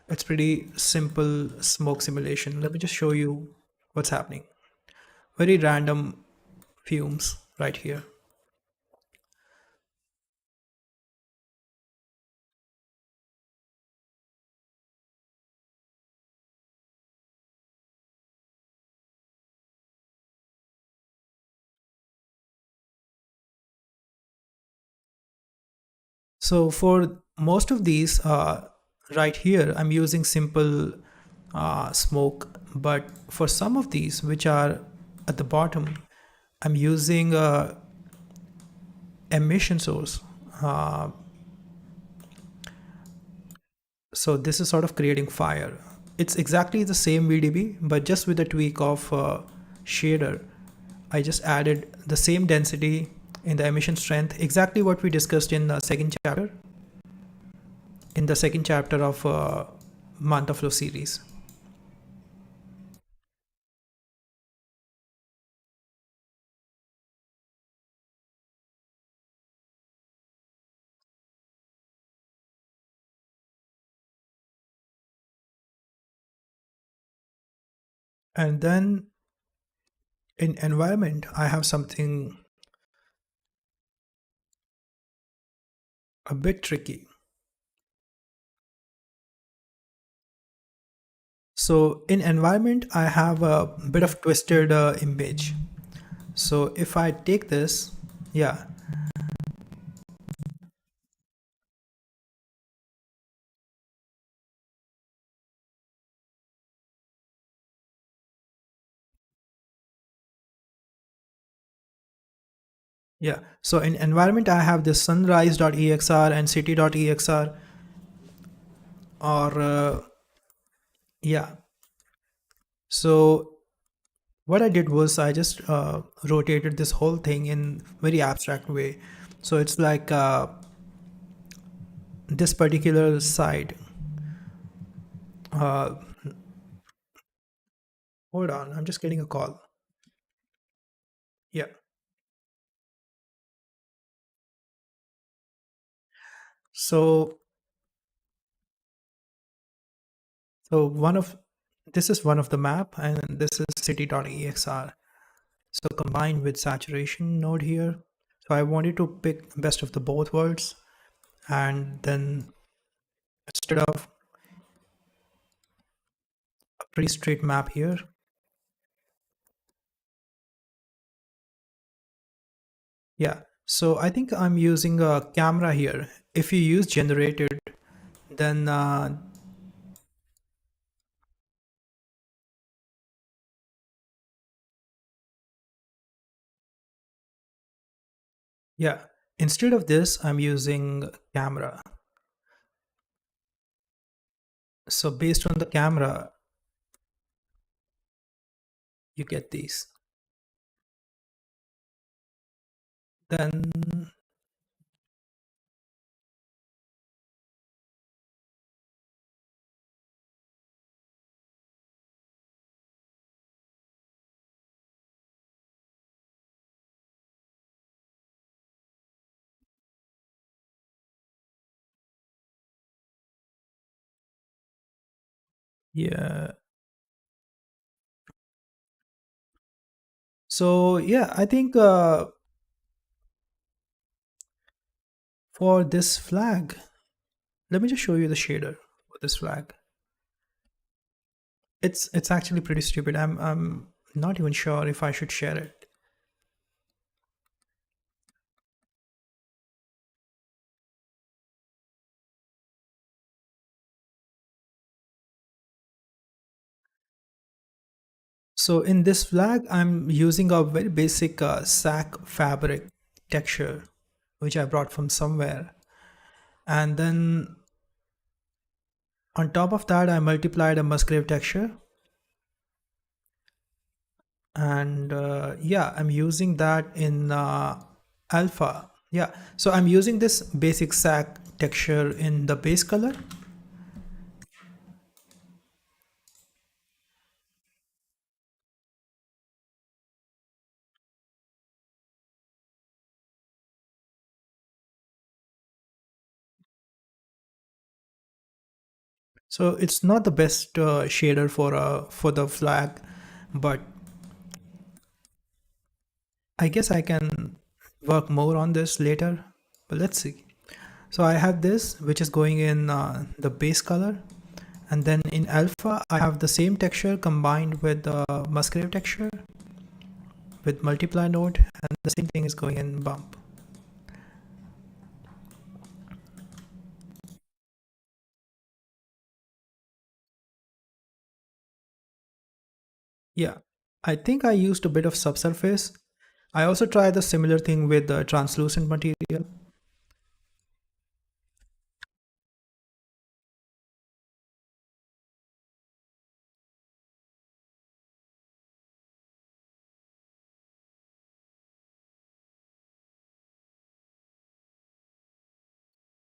It's pretty simple smoke simulation. Let me just show you what's happening. Very random fumes right here. So for most of these, right here, I'm using simple smoke. But for some of these, which are at the bottom, I'm using a emission source. Uh, so this is sort of creating fire. It's exactly the same VDB, but just with a tweak of shader. I just added the same density in the emission strength, exactly what we discussed in the second chapter. In the second chapter of month of flow series. And then in environment, I have something a bit tricky. So in environment, I have a bit of twisted image. So if I take this, yeah, yeah. So in environment, I have this sunrise.exr and city.exr or yeah. So what I did was I just rotated this whole thing in very abstract way. So it's like this particular side. Uh, Hold on, I'm just getting a call. Yeah. So so one of this is one of the map, and this is city.exr. So combined with saturation node here. So I wanted to pick best of the both worlds, and then instead of a pretty straight map here, yeah. So I think I'm using a camera here. If you use generated, then yeah. Instead of this, I'm using camera. So based on the camera, you get these. Then yeah. So yeah, I think For this flag, let me just show you the shader for this flag. It's actually pretty stupid. I'm not even sure if I should share it. So in this flag, I'm using a very basic sack fabric texture, which I brought from somewhere. And then on top of that, I multiplied a musgrave texture. And yeah, I'm using that in alpha. Yeah, so I'm using this basic sack texture in the base color. So it's not the best shader for the flag, but I guess I can work more on this later. But let's see. So I have this, which is going in the base color, and then in alpha I have the same texture combined with the musgrave texture with multiply node, and the same thing is going in bump. Yeah, I think I used a bit of subsurface. I also tried the similar thing with the translucent material.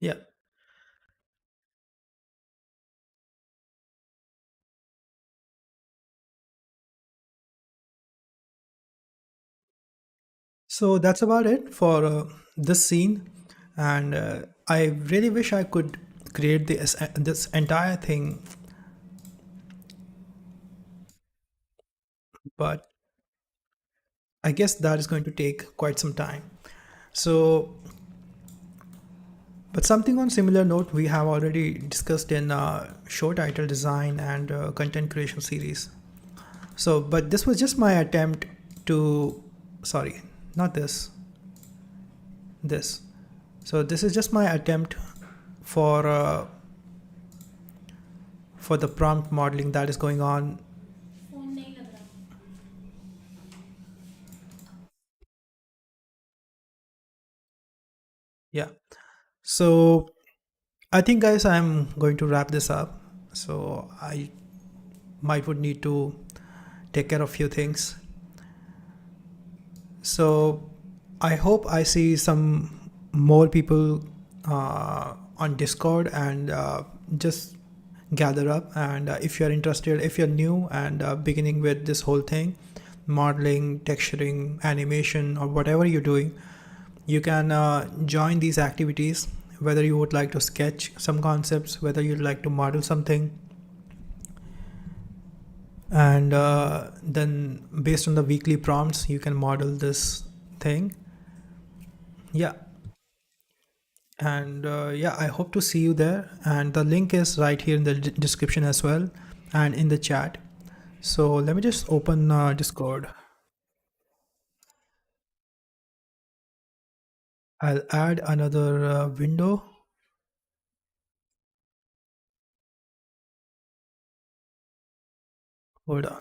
Yeah. So that's about it for this scene, and I really wish I could create this entire thing, but I guess that is going to take quite some time. So, but something on similar note we have already discussed in show title design and content creation series. So, but this was just my attempt to, sorry, not this, this. So this is just my attempt for uh, for the prompt modeling that is going on. Yeah. So I think, guys, I'm going to wrap this up. So I might would need to take care of a few things. So I hope I see some more people on Discord and just gather up. And if you're interested, if you're new and beginning with this whole thing, modeling, texturing, animation, or whatever you're doing, you can join these activities. Whether you would like to sketch some concepts, whether you'd like to model something, and then based on the weekly prompts you can model this thing. Yeah. And yeah, I hope to see you there, and the link is right here in the description as well, and in the chat. So let me just open Discord. I'll add another window. Hold on.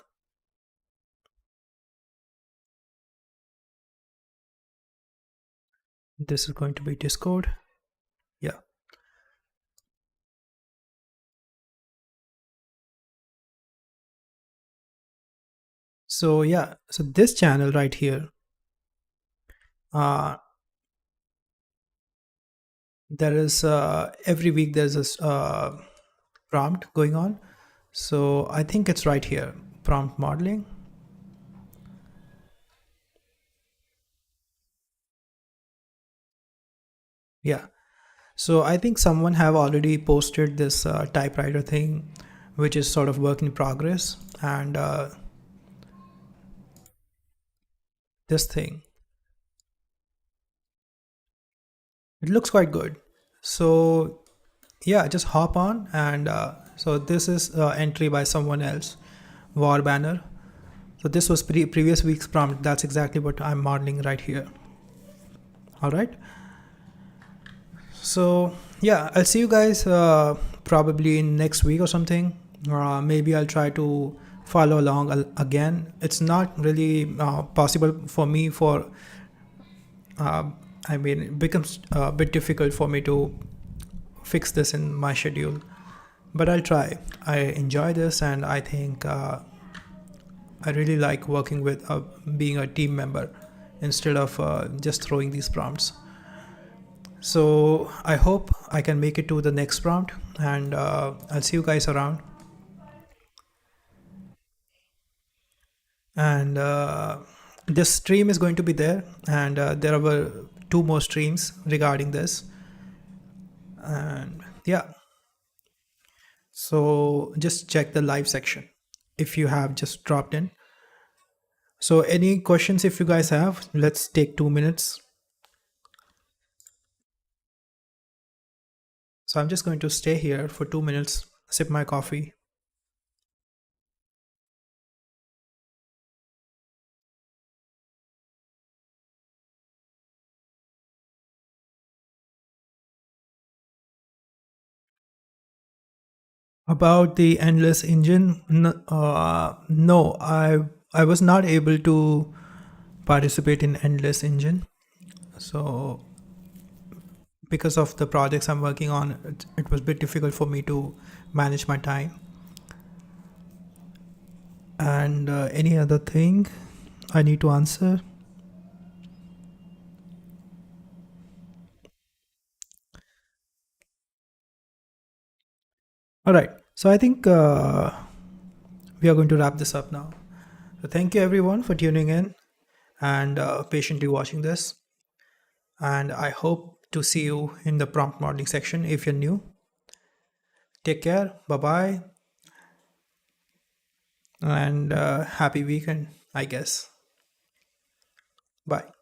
This is going to be Discord. Yeah. So yeah, so this channel right here, uh there is every week there's this prompt going on. So I think it's right here, prompt modeling. Yeah. So I think someone have already posted this typewriter thing, which is sort of work in progress, and this thing. It looks quite good. So yeah, just hop on. And so this is entry by someone else, war banner. So this was previous week's prompt. That's exactly what I'm modeling right here. All right. So yeah, I'll see you guys probably in next week or something. Maybe I'll try to follow along again. It's not really possible for me for I mean, it becomes a bit difficult for me to fix this in my schedule, but I'll try. I enjoy this, and I think I really like working with being a team member instead of just throwing these prompts. So I hope I can make it to the next prompt, and I'll see you guys around. And this stream is going to be there, and there are two more streams regarding this. And yeah, so just check the live section if you have just dropped in. So any questions if you guys have, let's take 2 minutes. So I'm just going to stay here for 2 minutes, sip my coffee. About the endless engine, no, I was not able to participate in endless engine. So because of the projects I'm working on, it was a bit difficult for me to manage my time. And any other thing I need to answer? All right. So I think we are going to wrap this up now. So thank you everyone for tuning in and patiently watching this. And I hope to see you in the prompt modeling section if you're new. Take care. Bye bye. And happy weekend, I guess. Bye.